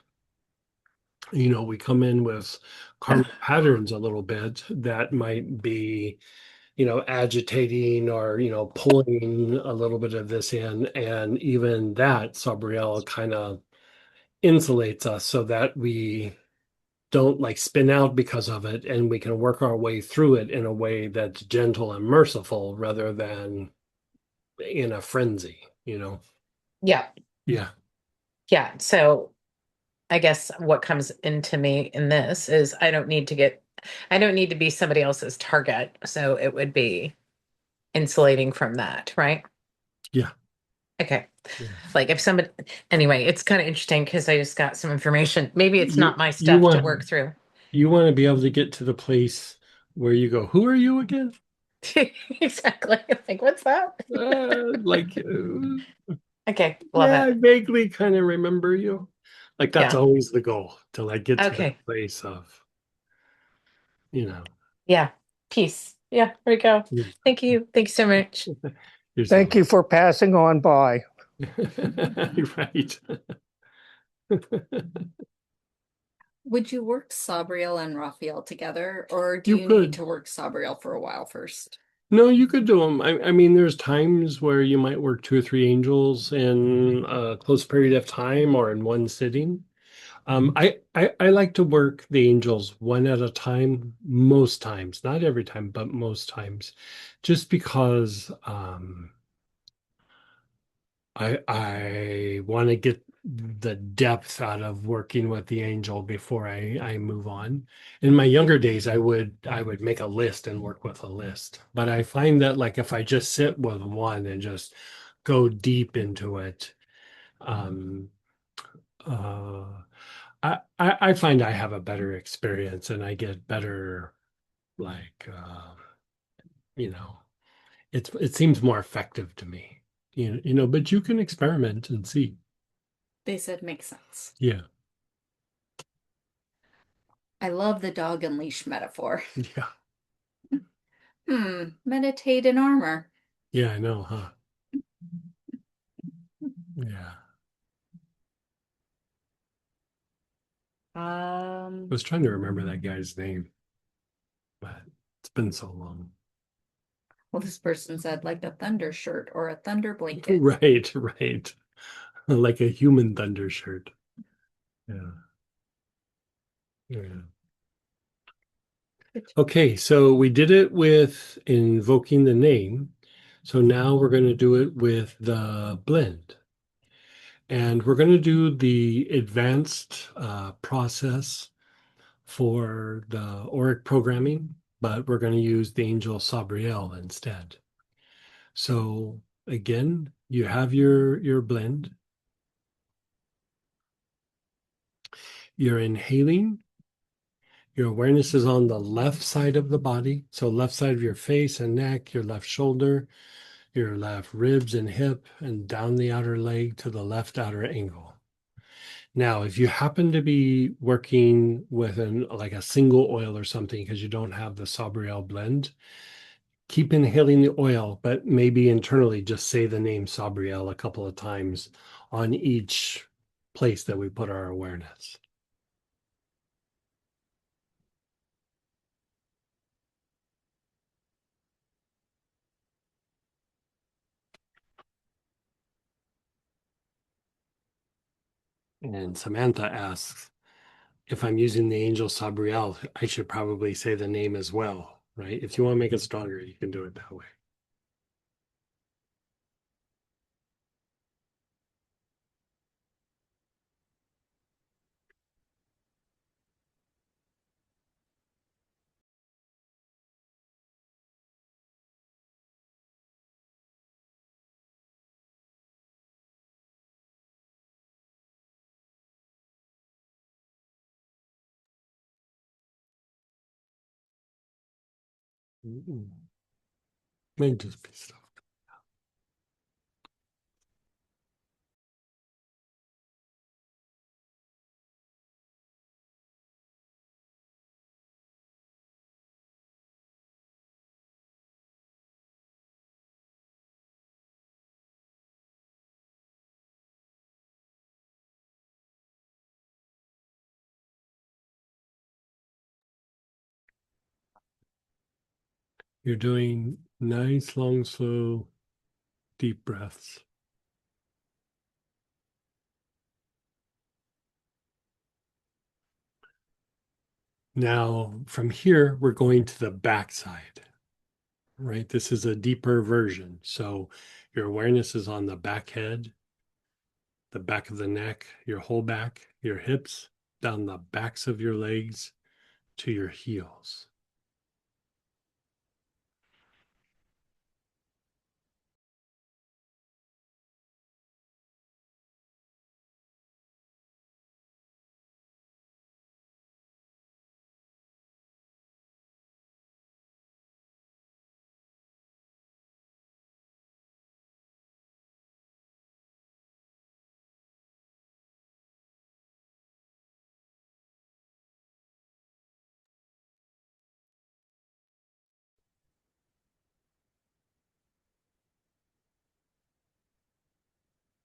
we come in with karmic patterns a little bit that might be, agitating or, pulling a little bit of this in. And even that, Sabriel kind of insulates us so that we don't like spin out because of it, and we can work our way through it in a way that's gentle and merciful rather than in a frenzy. Yeah. Yeah. Yeah. So I guess what comes into me in this is I don't need to be somebody else's target. So it would be insulating from that, right? Yeah. Okay. Yeah. Like if somebody, anyway, it's kind of interesting because I just got some information. Maybe it's You not my you stuff to want work through. you want to be able to get to the place where you go, who are you again? Exactly. Like, what's that? Like, Okay. Love yeah, it. I vaguely kind of remember you. Like that's Yeah. always the goal, to like get to that Okay. place of, you know. Yeah. Peace. Yeah. There we go. Yeah. Thank you. Thanks so much. Yourself. Thank you for passing on by. Right. Would you work Sabriel and Raphael together, or do You you need could. to work Sabriel for a while first? No, you could do them. I mean, there's times where you might work two or three angels in a close period of time or in one sitting. I like to work the angels one at a time, most times, not every time, but most times, just because I want to get the depth out of working with the angel before I move on. In my younger days, I would make a list and work with a list. But I find that like if I just sit with one and just go deep into it, um, uh, I find I have a better experience and I get better like you know it seems more effective to me. But you can experiment and see. They said makes sense. Yeah. I love the dog and leash metaphor. Yeah. Meditate in armor. Yeah, I know, huh? Yeah. I was trying to remember that guy's name, but it's been so long. Well, this person said like a thunder shirt or a thunder blanket. Right, right. Like a human thunder shirt. Yeah. Yeah. Okay, so we did it with invoking the name. So now we're going to do it with the blend. And we're going to do the advanced process for the Auric programming, but we're going to use the angel Sabriel instead. So again, you have your blend. You're inhaling. Your awareness is on the left side of the body. So left side of your face and neck, your left shoulder, your left ribs and hip, and down the outer leg to the left outer angle. Now, if you happen to be working with like a single oil or something because you don't have the Sabriel blend, keep inhaling the oil, but maybe internally just say the name Sabriel a couple of times on each place that we put our awareness. And Samantha asks, if I'm using the angel Sabriel, I should probably say the name as well, right? If you want to make it stronger, you can do it that way. May just be stuff. You're doing nice, long, slow, deep breaths. Now, from here, we're going to the back side, right? This is a deeper version. So your awareness is on the back head, the back of the neck, your whole back, your hips, down the backs of your legs to your heels.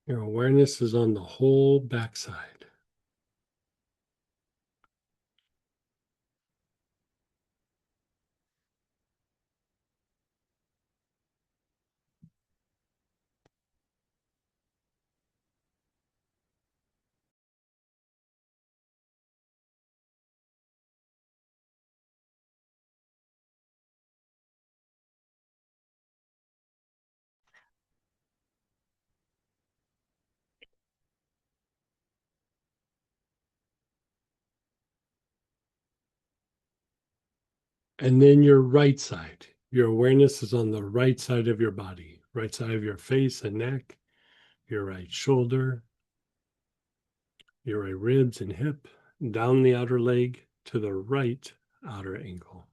Your awareness is on the whole backside. And then your right side. Your awareness is on the right side of your body, right side of your face and neck, your right shoulder, your right ribs and hip, down the outer leg to the right outer ankle.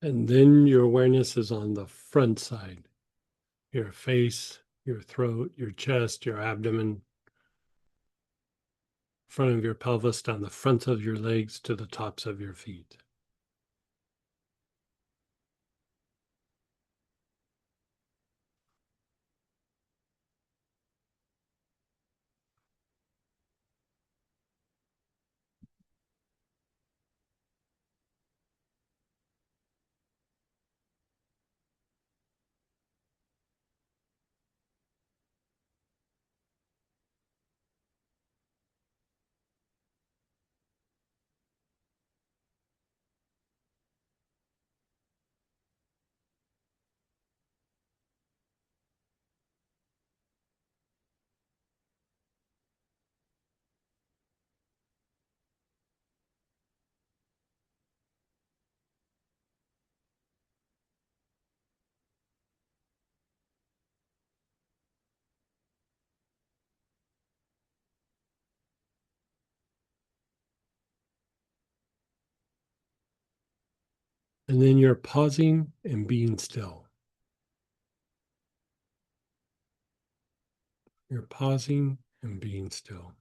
And then your awareness is on the front side, your face, your throat, your chest, your abdomen, front of your pelvis, down the front of your legs to the tops of your feet. And then you're pausing and being still. You're pausing and being still.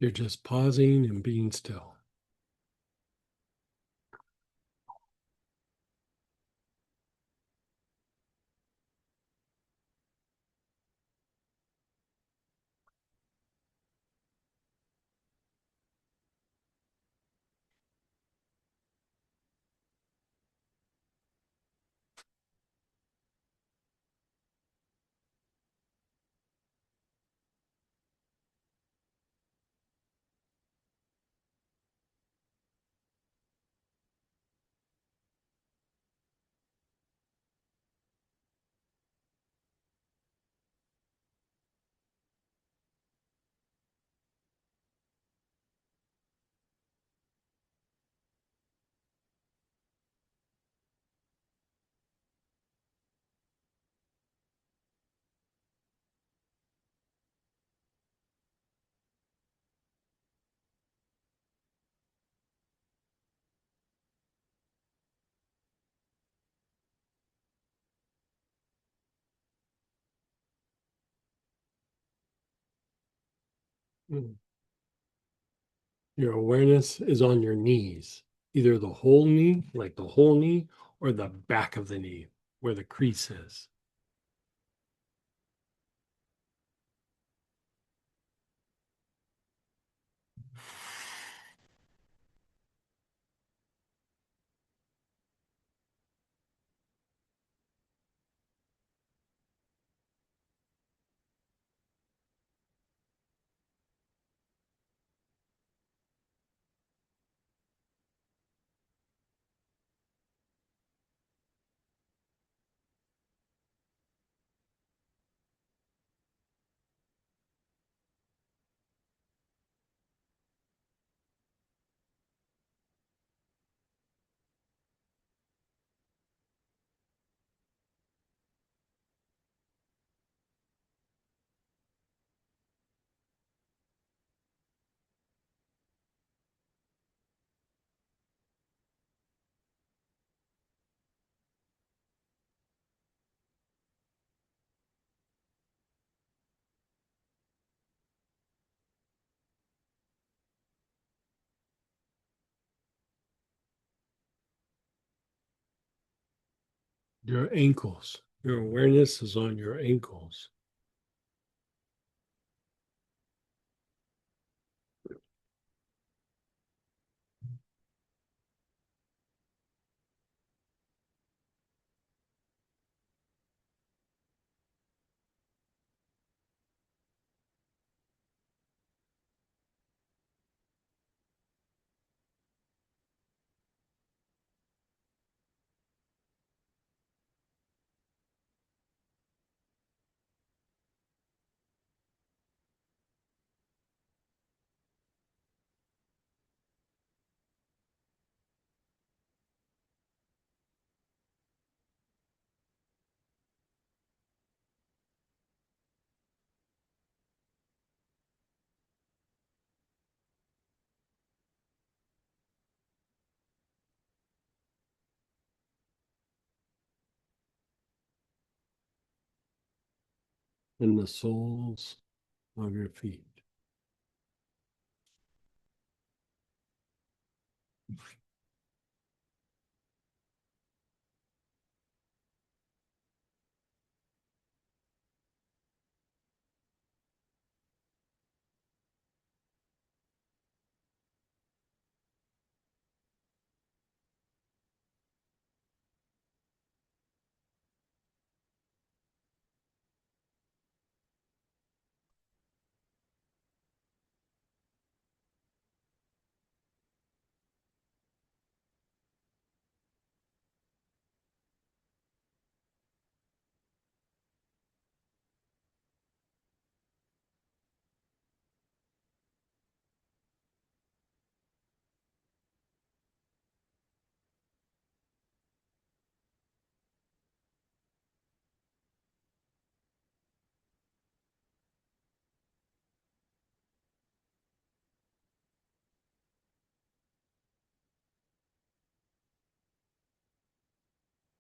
You're just pausing and being still. Mm. Your awareness is on your knees, either the whole knee, like the whole knee, or the back of the knee, where the crease is. Your ankles. Your awareness is on your ankles. And the soles of your feet.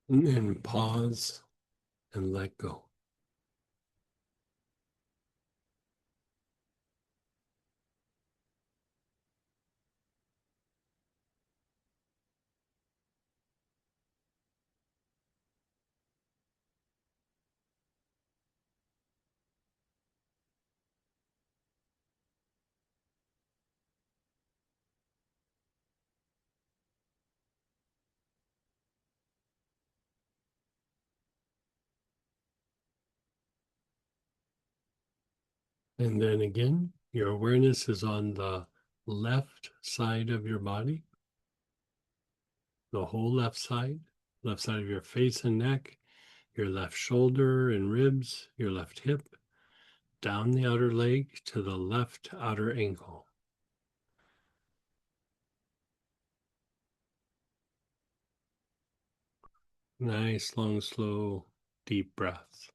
And then pause and let go. And then again, your awareness is on the left side of your body, the whole left side of your face and neck, your left shoulder and ribs, your left hip, down the outer leg to the left outer ankle. Nice, long, slow, deep breaths.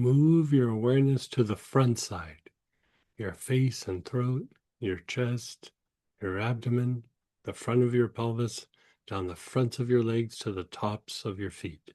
Move your awareness to the front side, your face and throat, your chest, your abdomen, the front of your pelvis, down the fronts of your legs to the tops of your feet.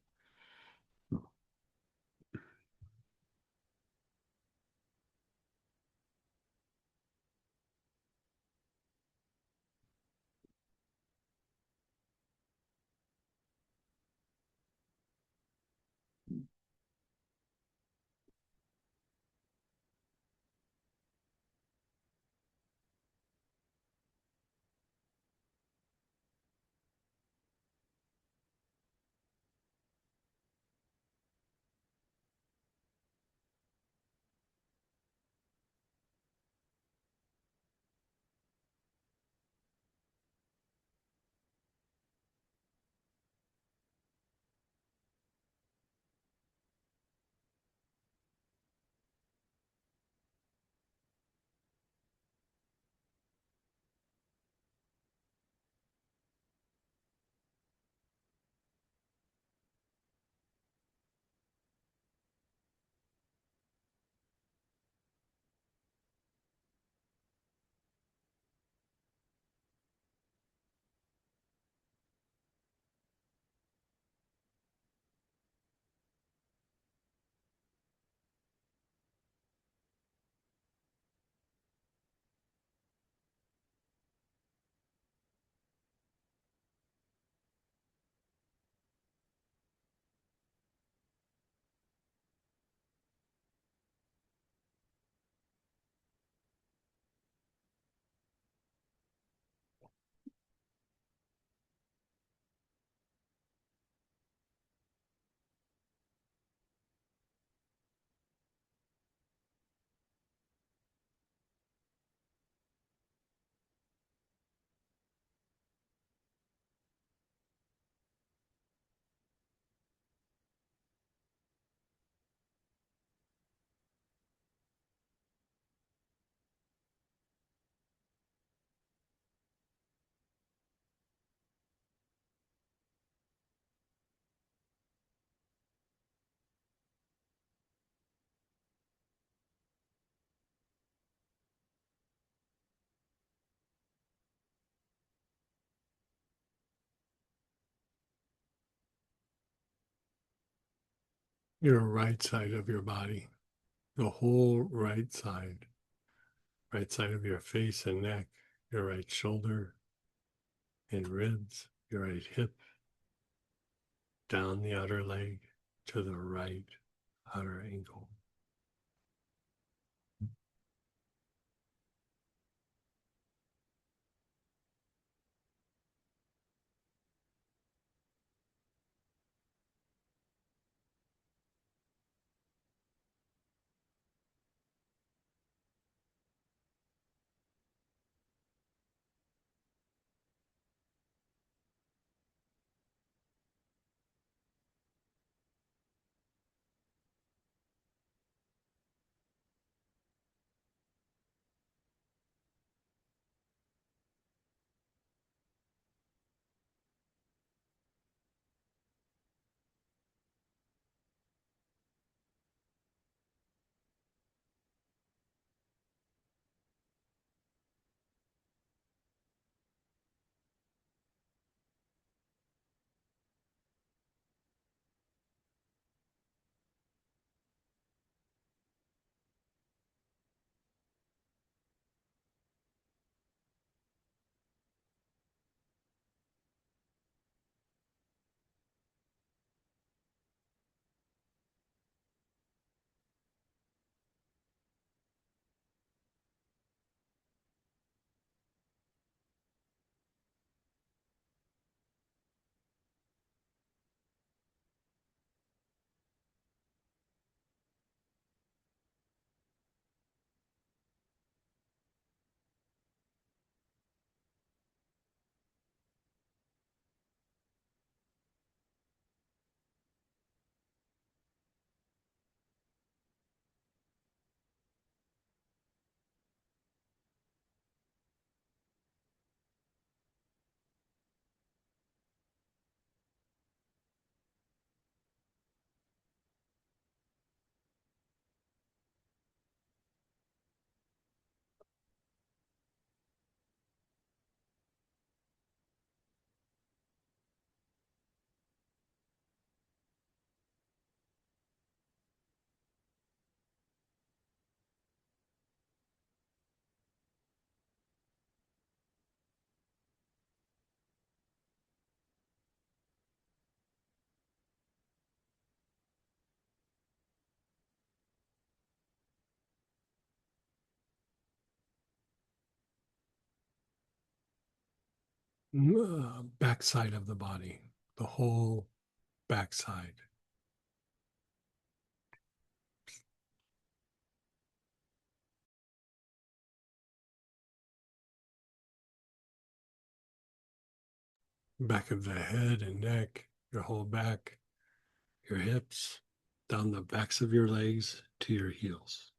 Your right side of your body, the whole right side of your face and neck, your right shoulder and ribs, your right hip, down the outer leg to the right outer ankle. backside of the body, the whole backside. Back of the head and neck, your whole back, your hips, down the backs of your legs to your heels.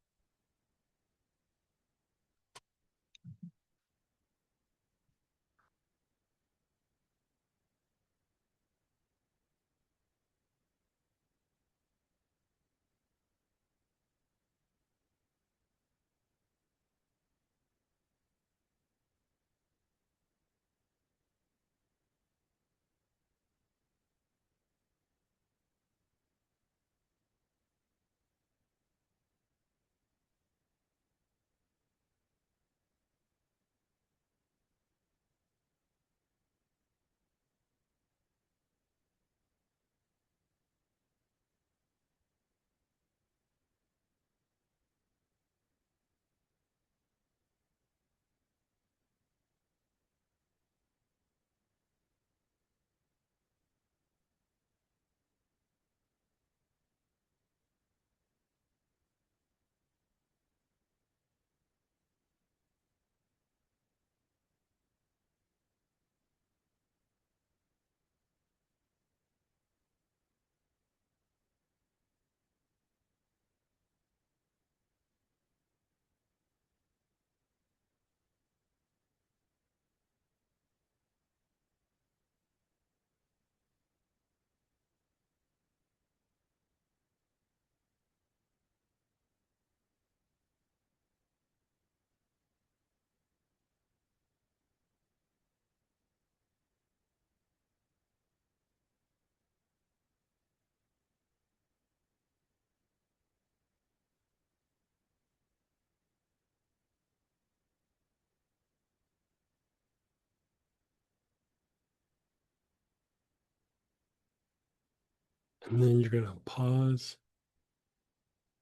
And then you're going to pause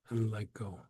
and let go.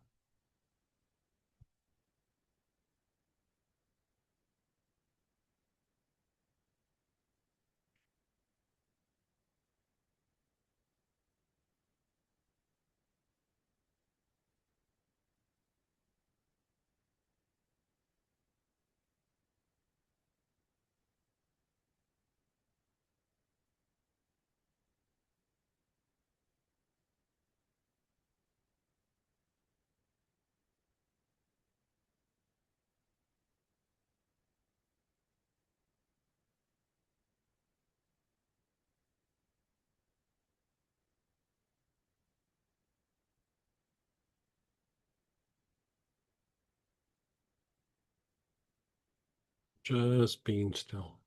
Just being still.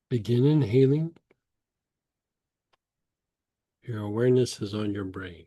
Begin inhaling. Your awareness is on your brain.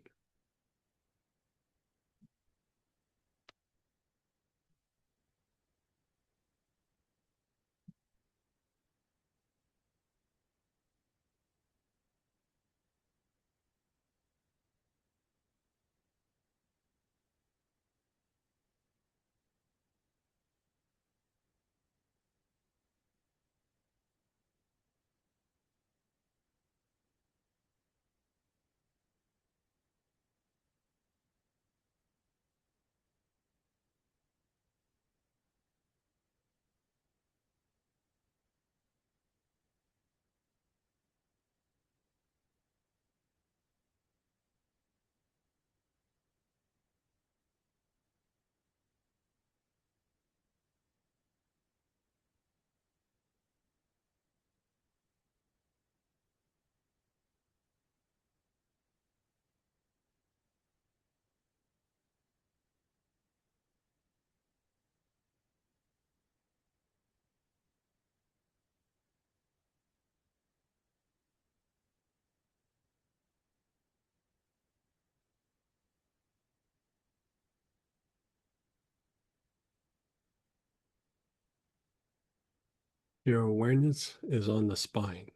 Your awareness is on the spine.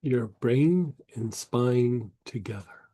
Your brain and spine together.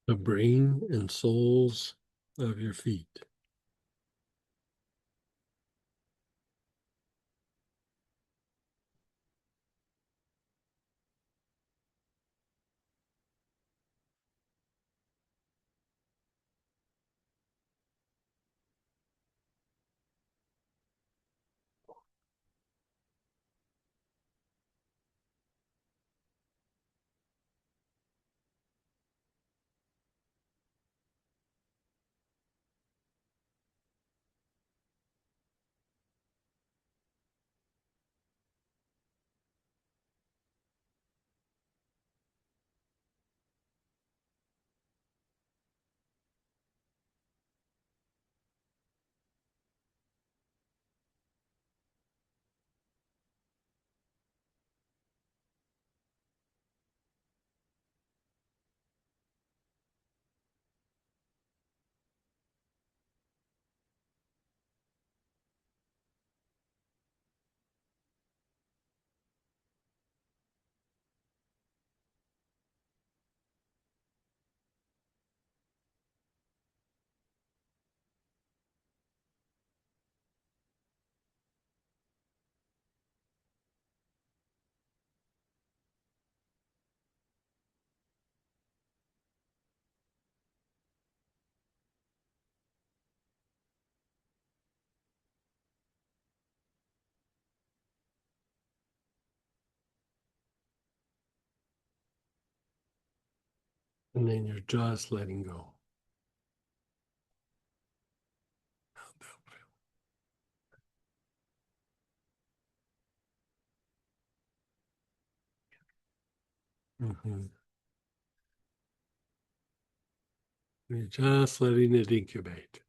The brain and soles of your feet. And then you're just letting go. Mhm. You're just letting it incubate.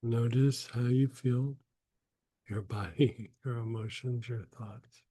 Notice how you feel, your body, your emotions, your thoughts.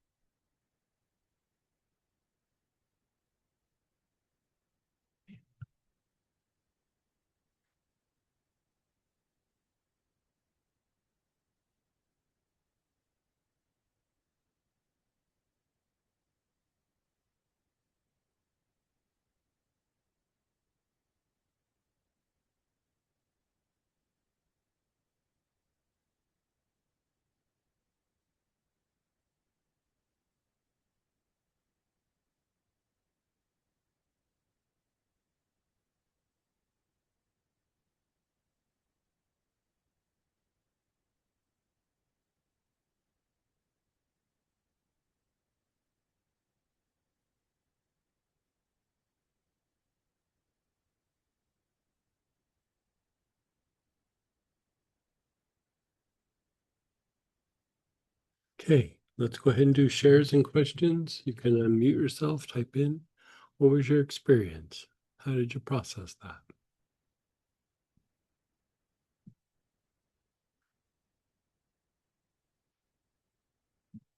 Okay, let's go ahead and do shares and questions. You can unmute yourself, type in. What was your experience? How did you process that?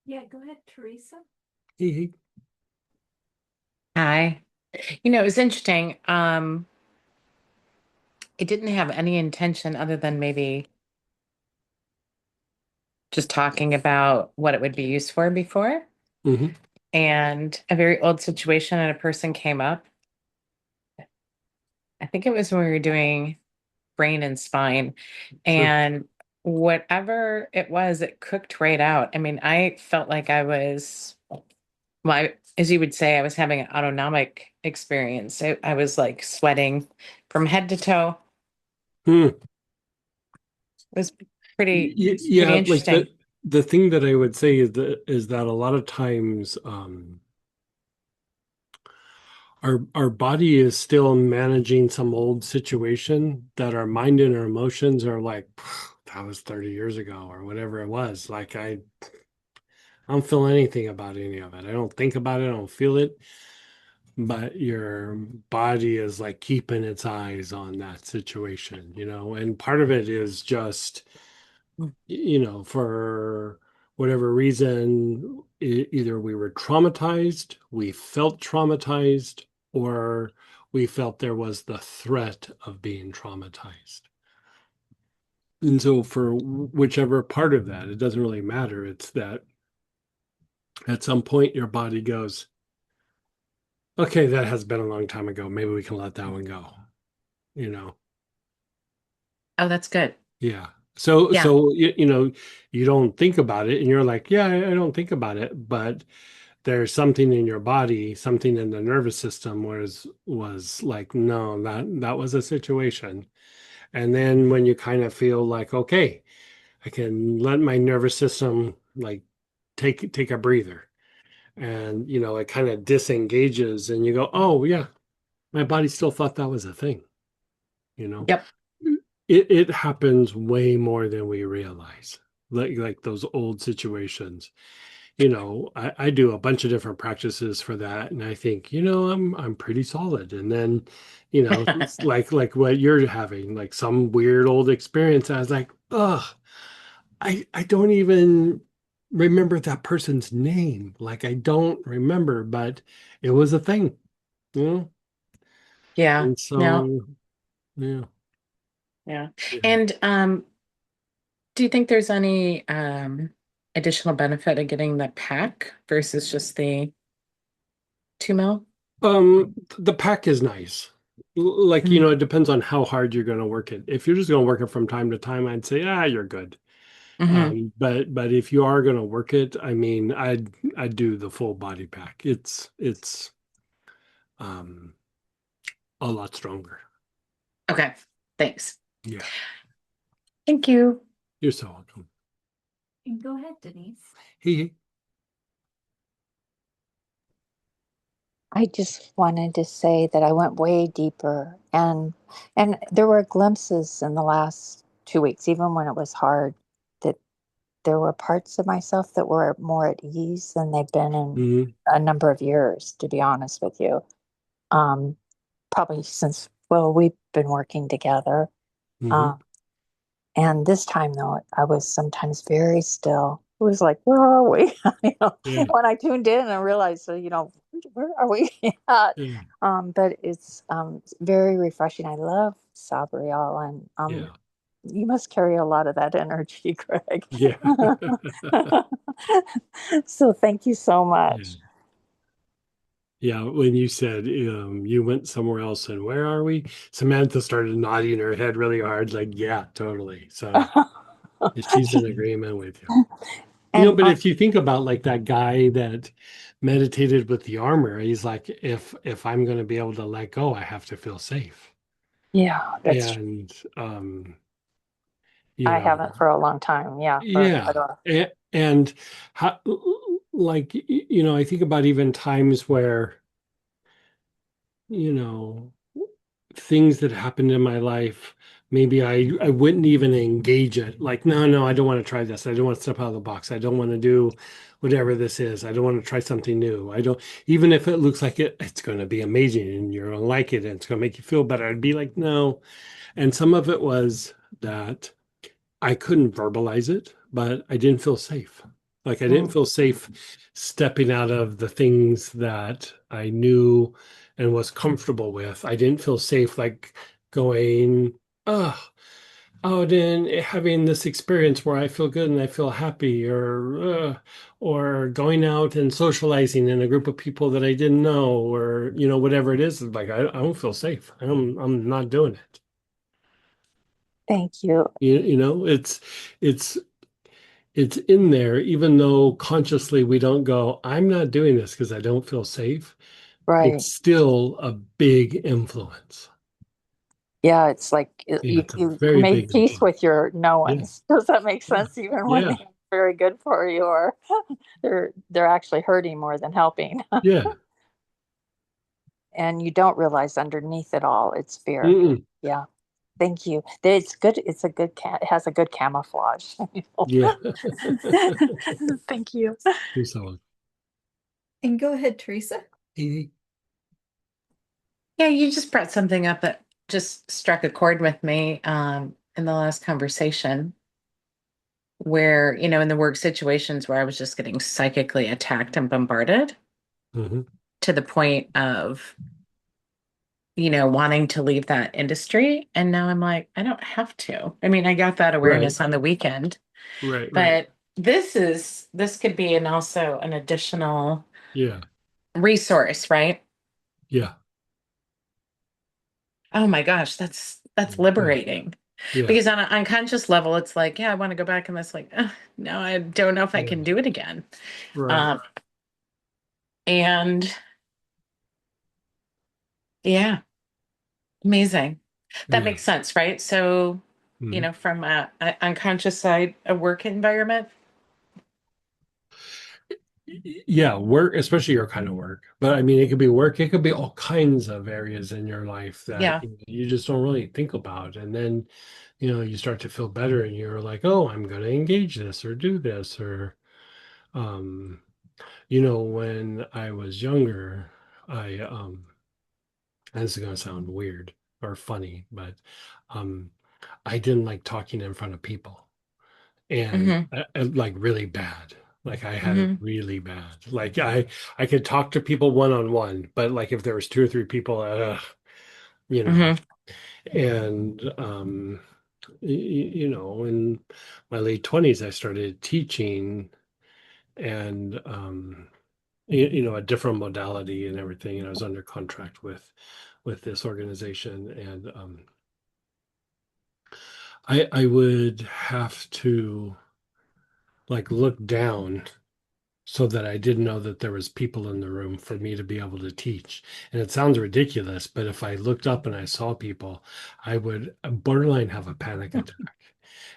Yeah, go ahead, Teresa. Hey, Hi. It was interesting. It didn't have any intention other than maybe just talking about what it would be used for before. mm-hmm. And a very old situation, and a person came up. I think it was when we were doing brain and spine, Sure. and whatever it was, it cooked right out. I mean, I felt like I was, well, as you would say, I was having an autonomic experience. I was like sweating from head to toe. Hmm. It was pretty, pretty Yeah, like interesting. the thing that I would say is that a lot of times our body is still managing some old situation that our mind and our emotions are like, that was 30 years ago or whatever it was. Like I don't feel anything about any of it. I don't think about it, I don't feel it. But your body is like keeping its eyes on that situation, and part of it is just for whatever reason, either we were traumatized, we felt traumatized, or we felt there was the threat of being traumatized. And so, for whichever part of that, it doesn't really matter. It's that at some point your body goes, okay, that has been a long time ago. Maybe we can let that one go, you know? Oh, that's good. Yeah. So, Yeah. you don't think about it and you're like, yeah, I don't think about it, but there's something in your body, something in the nervous system was like, no, that was a situation. And then when you kind of feel like, okay, I can let my nervous system like take a breather, and it kind of disengages and you go, oh yeah, my body still thought that was a thing, you know. Yep. It happens way more than we realize, like those old situations. I do a bunch of different practices for that, and I think, I'm pretty solid. And then, it's like what you're having, like some weird old experience. I was like, ugh, I don't even remember that person's name. Like I don't remember, but it was a thing, you know? Yeah. And No. so, yeah, Yeah. yeah. And do you think there's any additional benefit of getting the pack versus just the 2 mil? The pack is nice. Like, Mm. it depends on how hard you're going to work it. If you're just going to work it from time to time, I'd say, you're good. Hmm. But if you are going to work it, I mean, I'd do the full body pack. It's um a lot stronger. Okay. Thanks. Yeah, Thank you. you're so welcome. And go ahead, Denise. Hey, I just wanted to say that I went way deeper, and there were glimpses in the last 2 weeks, even when it was hard, that there were parts of myself that were more at ease than they've been in mm-hmm, a number of years, to be honest with you. Um, Probably since, well, we've been working together. mm-hmm, Um, and this time, though, I was sometimes very still. It was like, where are we? yeah, When I tuned in and realized, where are we at? yeah, But it's very refreshing. I love Sabriel, and yeah, you must carry a lot of that energy, Greg. yeah, So thank you so yeah. much. Yeah, when you said you went somewhere else and where are we? Samantha started nodding her head really hard, like, yeah, totally. So she's in agreement with you. And But if you think about like that guy that meditated with the armor, he's like, if I'm going to be able to let go, I have to feel safe. yeah, that's And you I know, haven't for a long time. Yeah, for yeah. quite a while. And how, like, I think about even times where, you know, things that happened in my life, maybe I wouldn't even engage it. Like, no, I don't want to try this. I don't want to step out of the box. I don't want to do whatever this is. I don't want to try something new. I don't, even if it looks like it's going to be amazing and you're going to like it and it's going to make you feel better. I'd be like, no. And some of it was that I couldn't verbalize it, but I didn't feel safe. Like I didn't Mm, feel safe stepping out of the things that I knew and was comfortable with. I didn't feel safe like going, oh, out and having this experience where I feel good and I feel happy, or going out and socializing in a group of people that I didn't know, or whatever it is. Like I don't feel safe. I'm not doing it. thank you. It's it's in there, even though consciously we don't go, I'm not doing this because I don't feel safe. It's Right. still a big influence. Yeah, it's like Yeah, you it's a you very made big peace influence. with your no Yeah, ones. Does that make yeah, sense? Even when yeah, they're very good for you, or they're actually hurting more than helping, yeah. and you don't realize underneath it all, it's fear. Mm-mm. Yeah. Thank you. It's good. It's a good it has a good camouflage. Yeah. Thank you. Do so. And go ahead, Teresa. Yeah, you just brought something up that just struck a chord with me in the last conversation where, in the work situations where I was just getting psychically attacked and bombarded Mm-hmm. to the point of, wanting to leave that industry. And now I'm like, I don't have to. I mean, I got that Right, awareness on the weekend, right. but this could be also an additional Yeah, resource, right? yeah, Oh my gosh, that's liberating. yeah, Because on an unconscious level, it's like, yeah, I want to go back, and that's like, no, I don't know if I yeah, can do it again. right. Um, and yeah, amazing. That Yeah. makes sense, right? So, Mhm. from a unconscious side, a work environment. Yeah, work, especially your kind of work. But I mean, it could be work, it could be all kinds of areas in your life that Yeah. you just don't really think about. And then, you start to feel better and you're like, oh, I'm going to engage this or do this, or Um, you know, when I was younger, I this is gonna sound weird or funny, but um I didn't like talking in front of people. And Mm-hmm. like really bad. Like I had it Mm-hmm. really bad. Like I could talk to people one on one, but like if there was two or three people, you know, Mm-hmm. and you know, in my late 20s, I started teaching and you know, a different modality and everything. And I was under contract with this organization, and I would have to like look down so that I didn't know that there was people in the room for me to be able to teach. And it sounds ridiculous, but if I looked up and I saw people, I would borderline have a panic attack.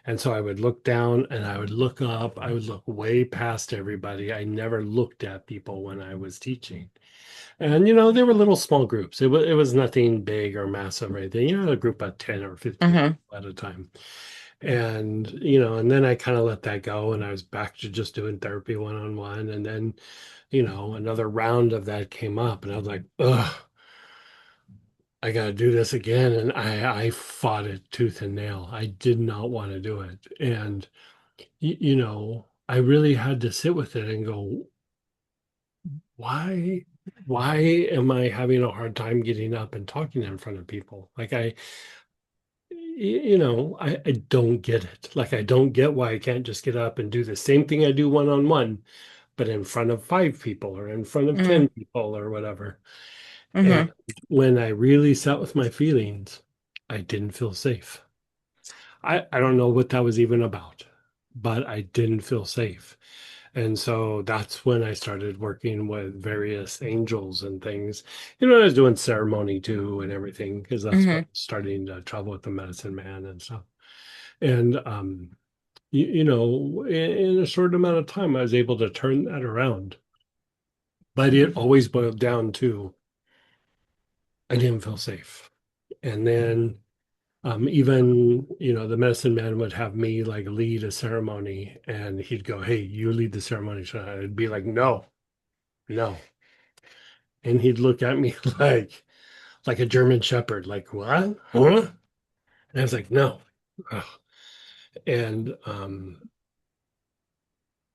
And so I would look down and I would look up. I would look way past everybody. I never looked at people when I was teaching. And you know, they were little small groups. It was nothing big or massive or anything. You know, a group of 10 or 15 Mm-hmm. at a time. And you know, and then I kind of let that go and I was back to just doing therapy one on one. And then, you know, another round of that came up and I was like, ugh, I gotta do this again. And I fought it tooth and nail. I did not want to do it. And you know, I really had to sit with it and go, why why am I having a hard time getting up and talking in front of people? Like you know, I don't get it. Like I don't get why I can't just get up and do the same thing I do one on one, but in front of 5 people or in front of Mm-hmm. 10 people or whatever. And Mm-hmm. when I really sat with my feelings, I didn't feel safe. I don't know what that was even about, but I didn't feel safe. And so that's when I started working with various angels and things. You know, I was doing ceremony too and everything because that's what Mm-hmm. I was starting to travel with the medicine man and stuff. And you know, in a short amount of time, I was able to turn that around. But it always boiled down to I didn't feel safe. And then even, you know, the medicine man would have me like lead a ceremony and he'd go, "Hey, you lead the ceremony." So I'd be like, "No, no." And he'd look at me like a German shepherd, like, "What? Huh?" And I was like, "No." Ugh. And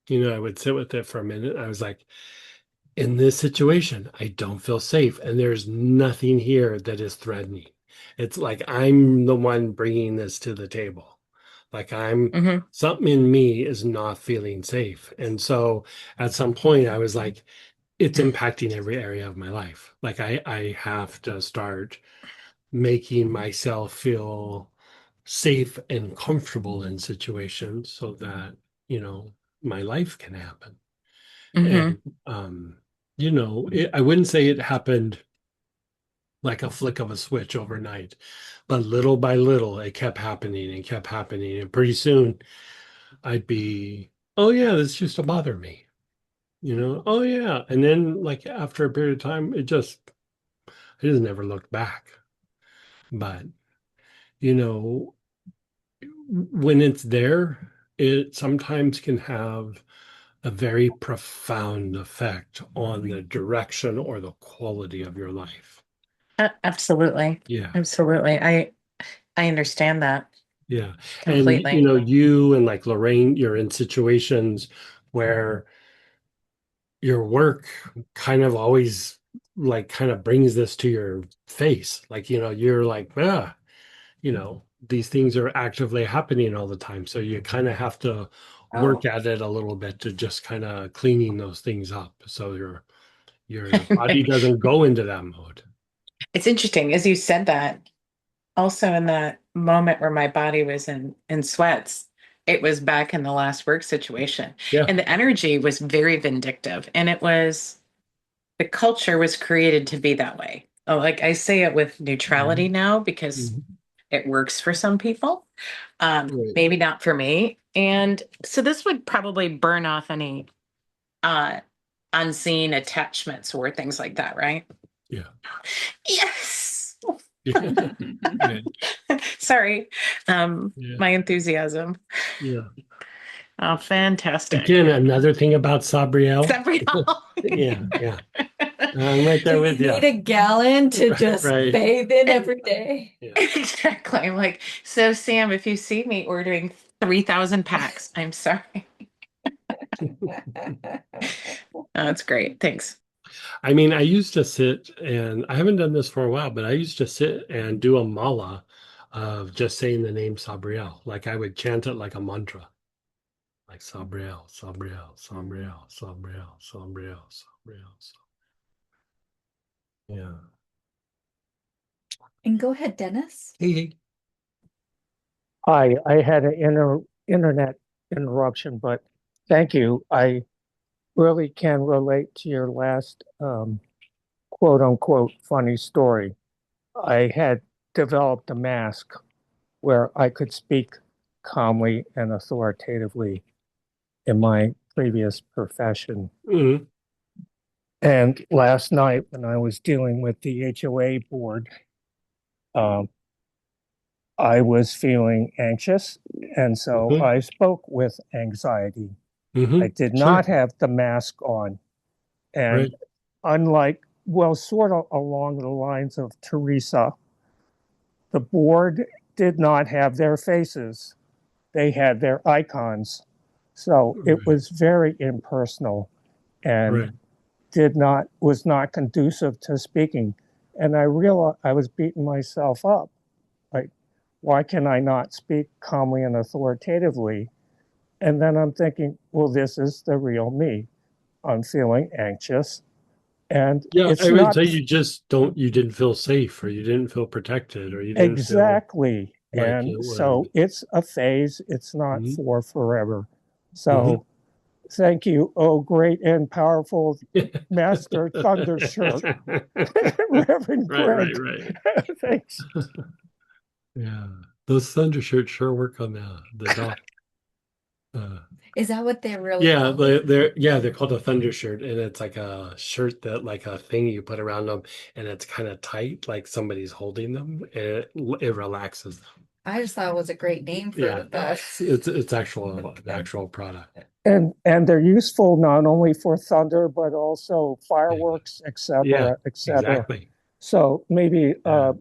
you know, I would sit with it for a minute. I was like, in this situation, I don't feel safe, and there's nothing here that is threatening. It's like I'm the one bringing this to the table. Like I'm Mm-hmm. something in me is not feeling safe. And so at some point, I was like, it's impacting every area of my life. Like I have to start making myself feel safe and comfortable in situations so that, you know, my life can happen. Mm-hmm. And you know, I wouldn't say it happened like a flick of a switch overnight, but little by little, it kept happening and kept happening. And pretty soon, I'd be, oh yeah, this used to bother me, you know, oh yeah. And then, like after a period of time, I just never looked back. But you know, when it's there, it sometimes can have a very profound effect on the direction or the quality of your life. Absolutely. Yeah. Absolutely. I understand that Yeah. And you completely. know, you and like Lorraine, you're in situations where your work kind of always like kind of brings this to your face. Like, you know, you're like, you know, these things are actively happening all the time. So you kind of have to work at it a little bit to just kind of cleaning those things up. So your body doesn't go into that mode. It's interesting as you said that. Also, in that moment where my body was in sweats, it was back in the last work situation, Yeah. and the energy was very vindictive, and it was the culture was created to be that way. Oh, like I say it with neutrality Mhm. now because Mhm. it works for some people, Right. maybe not for me. And so this would probably burn off any uh, unseen attachments or things like that, right? Yeah. Yes. Yeah. Yeah. Sorry, Yeah. my enthusiasm. Yeah. Oh, fantastic. Again, another thing about Sabriel. Sabrael. Yeah. I'm right there Do with you you. need a gallon to Right, just right. bathe in every day? Yeah. Exactly. I'm like, so Sam, if you see me ordering 3,000 packs, I'm sorry. That's great. Thanks. I mean, I used to sit and I haven't done this for a while, but I used to sit and do a mala of just saying the name Sabriel. Like I would chant it like a mantra, like Sabriel, Sabriel, Sabriel, Sabriel, Sabriel, Sabriel. Yeah. And go ahead, Dennis. Hey. Hi, I had an internet interruption, but thank you. I really can relate to your last quote unquote funny story. I had developed a mask where I could speak calmly and authoritatively in my previous profession. Mhm. And last night, when I was dealing with the HOA board, um, I was feeling anxious. And so Mhm. I spoke with anxiety. I did Sure. not have the mask on. Right. And unlike, well, sort of along the lines of Teresa, the board did not have their faces, they had their icons. So it Right. was very impersonal and Right. was not conducive to speaking. And I realized I was beating myself up. Like, why can I not speak calmly and authoritatively? And then I'm thinking, well, this is the real me. I'm feeling anxious. And Yeah, it's I would not say you didn't feel safe or you didn't feel protected or you didn't feel exactly. like And it was. so it's a phase, it's not Mhm. for forever. Mhm. So thank you, oh great and powerful Master Thundershirt, Reverend Right, Greg. right. Thanks. Yeah. Those thunder shirts sure work on the dog. Is that what they're really Yeah, called? they're called a thunder shirt, and it's like a shirt that like a thing you put around them, and it's kind of tight, like somebody's holding them. It relaxes them. I just thought it was a great name for Yeah, the. it's an actual product. And they're useful not only for thunder, but also Yeah, fireworks, yeah, etc., etc. exactly. So maybe Yeah,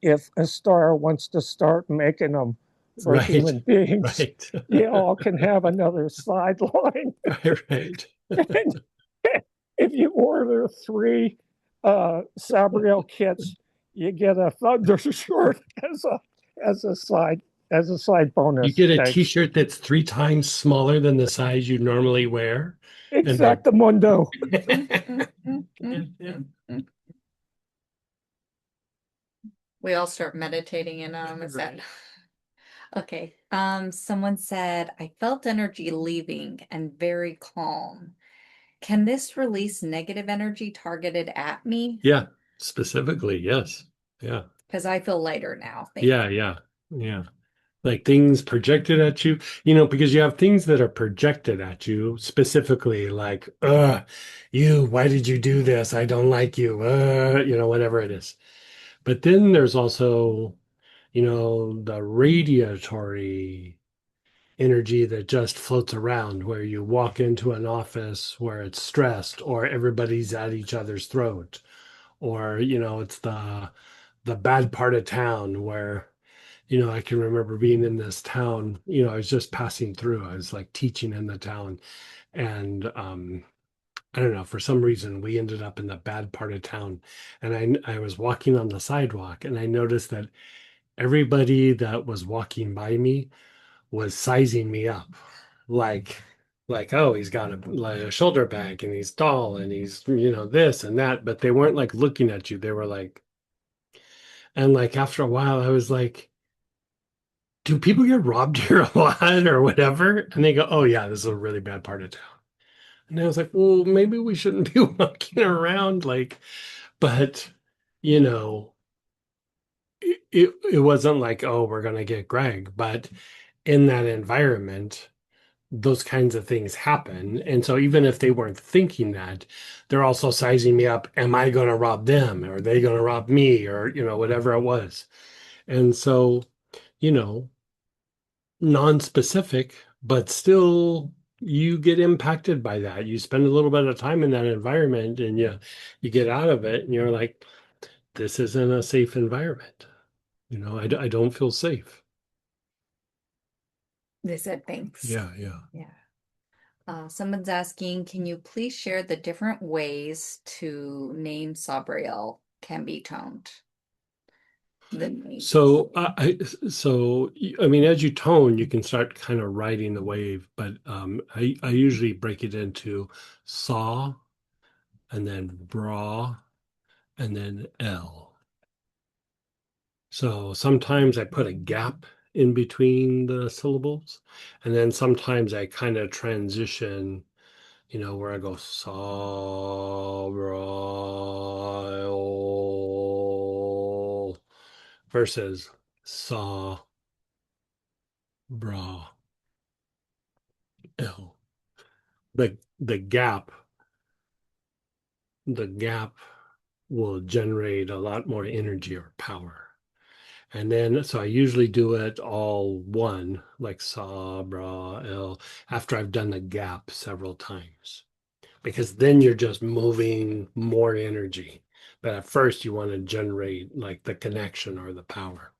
if a star wants to start making them for right, human beings, right, you all can have another sideline. right. And if you order 3 Sabriel kits, you get a thunder short as a side as a side You bonus. get a Thanks. T-shirt that's 3 times smaller than the size you normally wear, and they're Exactamundo. We all start meditating in is that Right. okay. Someone said, I felt energy leaving and very calm. Can this release negative energy targeted at me? Yeah, specifically, yes. Yeah. Because I feel lighter now. Thank Yeah, yeah, yeah. Like things projected at you, because you have things that are projected at you specifically, like, why did you do this? I don't like you, whatever it is. But then there's also, the radiatory energy that just floats around where you walk into an office where it's stressed or everybody's at each other's throat, or, it's the bad part of town where I can remember being in this town, I was just passing through. I was like teaching in the town. And I don't know, for some reason, we ended up in the bad part of town. And I was walking on the sidewalk and I noticed that everybody that was walking by me was sizing me up. Like, oh, he's got a shoulder bag and he's tall and he's, this and that. But they weren't like looking at you. They were like, and like after a while, I was like, do people get robbed here a lot or whatever? And they go, oh yeah, this is a really bad part of town. And I was like, well, maybe we shouldn't be walking around like, but you know, it wasn't like, oh, we're gonna get Greg, but in that environment, those kinds of things happen. And so even if they weren't thinking that, they're also sizing me up. Am I gonna rob them? Or are they gonna rob me? Or, whatever it was. And so, you know, non-specific, but still you get impacted by that. You spend a little bit of time in that environment and you get out of it and you're like, this isn't a safe environment. I don't feel safe. They said thanks. Yeah. Yeah. Someone's asking, can you please share the different ways to name Sabrael can be toned? The name. So I mean, as you tone, you can start kind of riding the wave, but I usually break it into saw and then bra and then L. So sometimes I put a gap in between the syllables, and then sometimes I kind of transition, where I go Sabrael versus saw bra L. The gap, the gap will generate a lot more energy or power. And then, so I usually do it all one, like saw, bra, L, after I've done the gap several times, because then you're just moving more energy. But at first, you want to generate like the connection or the power.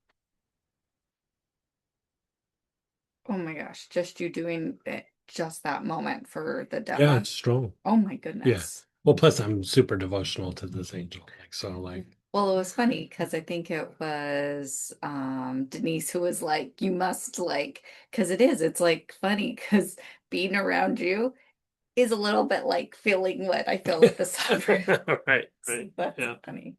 Oh my gosh, just you doing it, just that moment for the Yeah, demo. it's strong. Oh my Yeah. goodness. Well, plus I'm super devotional to this angel. Well, it was funny because I think it was Denise who was like, you must like, because it's like funny because being around you is a little bit like feeling what I feel with the sovereign. Right. That's Yeah. funny.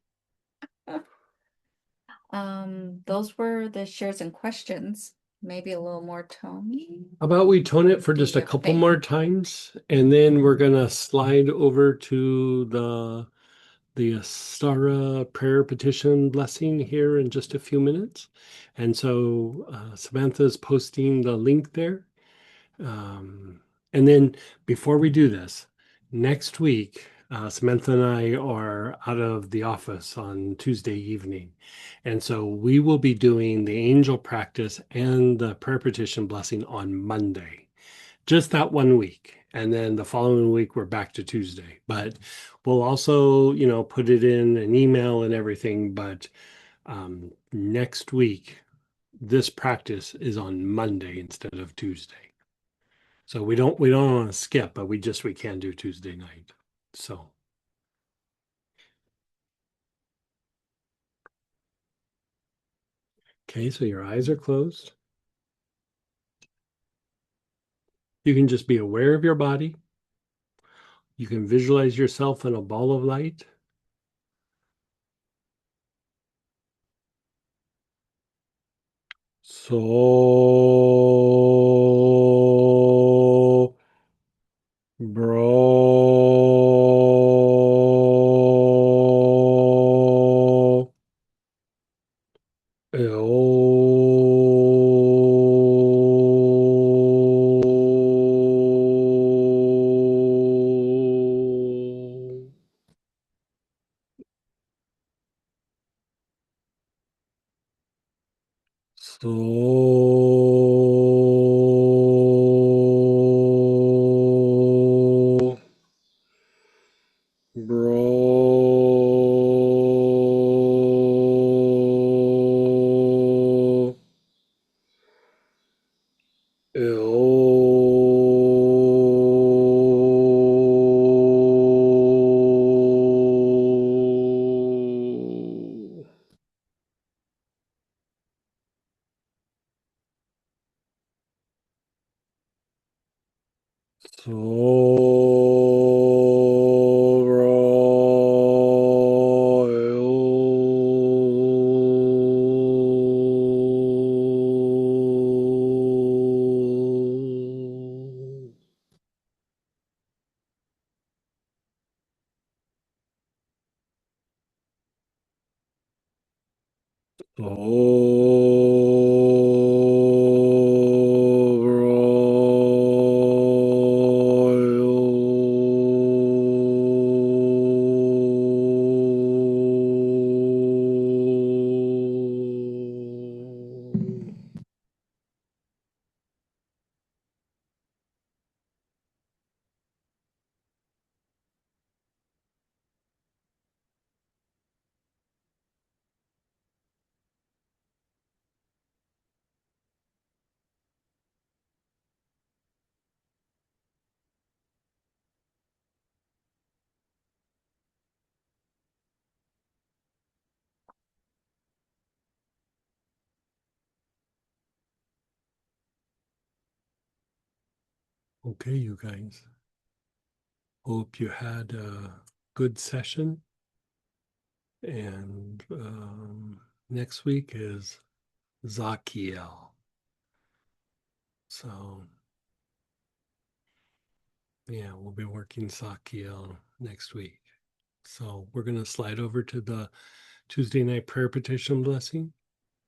Those were the shares and questions. Maybe a little more Tony. How about we tone it for just a Yeah, couple thank more you. times, and then we're gonna slide over to the Astara prayer petition blessing here in just a few minutes. And so Samantha's posting the link there. And then before we do this, next week, Samantha and I are out of the office on Tuesday evening. And so we will be doing the angel practice and the prayer petition blessing on Monday, just that one week. And then the following week, we're back to Tuesday. But we'll also, put it in an email and everything. But next week, this practice is on Monday instead of Tuesday. So we don't want to skip, but we can do Tuesday night. So okay, so your eyes are closed. You can just be aware of your body. You can visualize yourself in a ball of light. So bro. So bro. Sorrow. Okay, you guys. Hope you had a good session. And next week is Zachiel. So, yeah, we'll be working Zachiel next week. So we're going to slide over to the Tuesday night prayer petition blessing.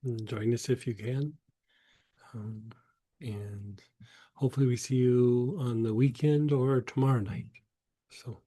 And join us if you can. And hopefully we see you on the weekend or tomorrow night. So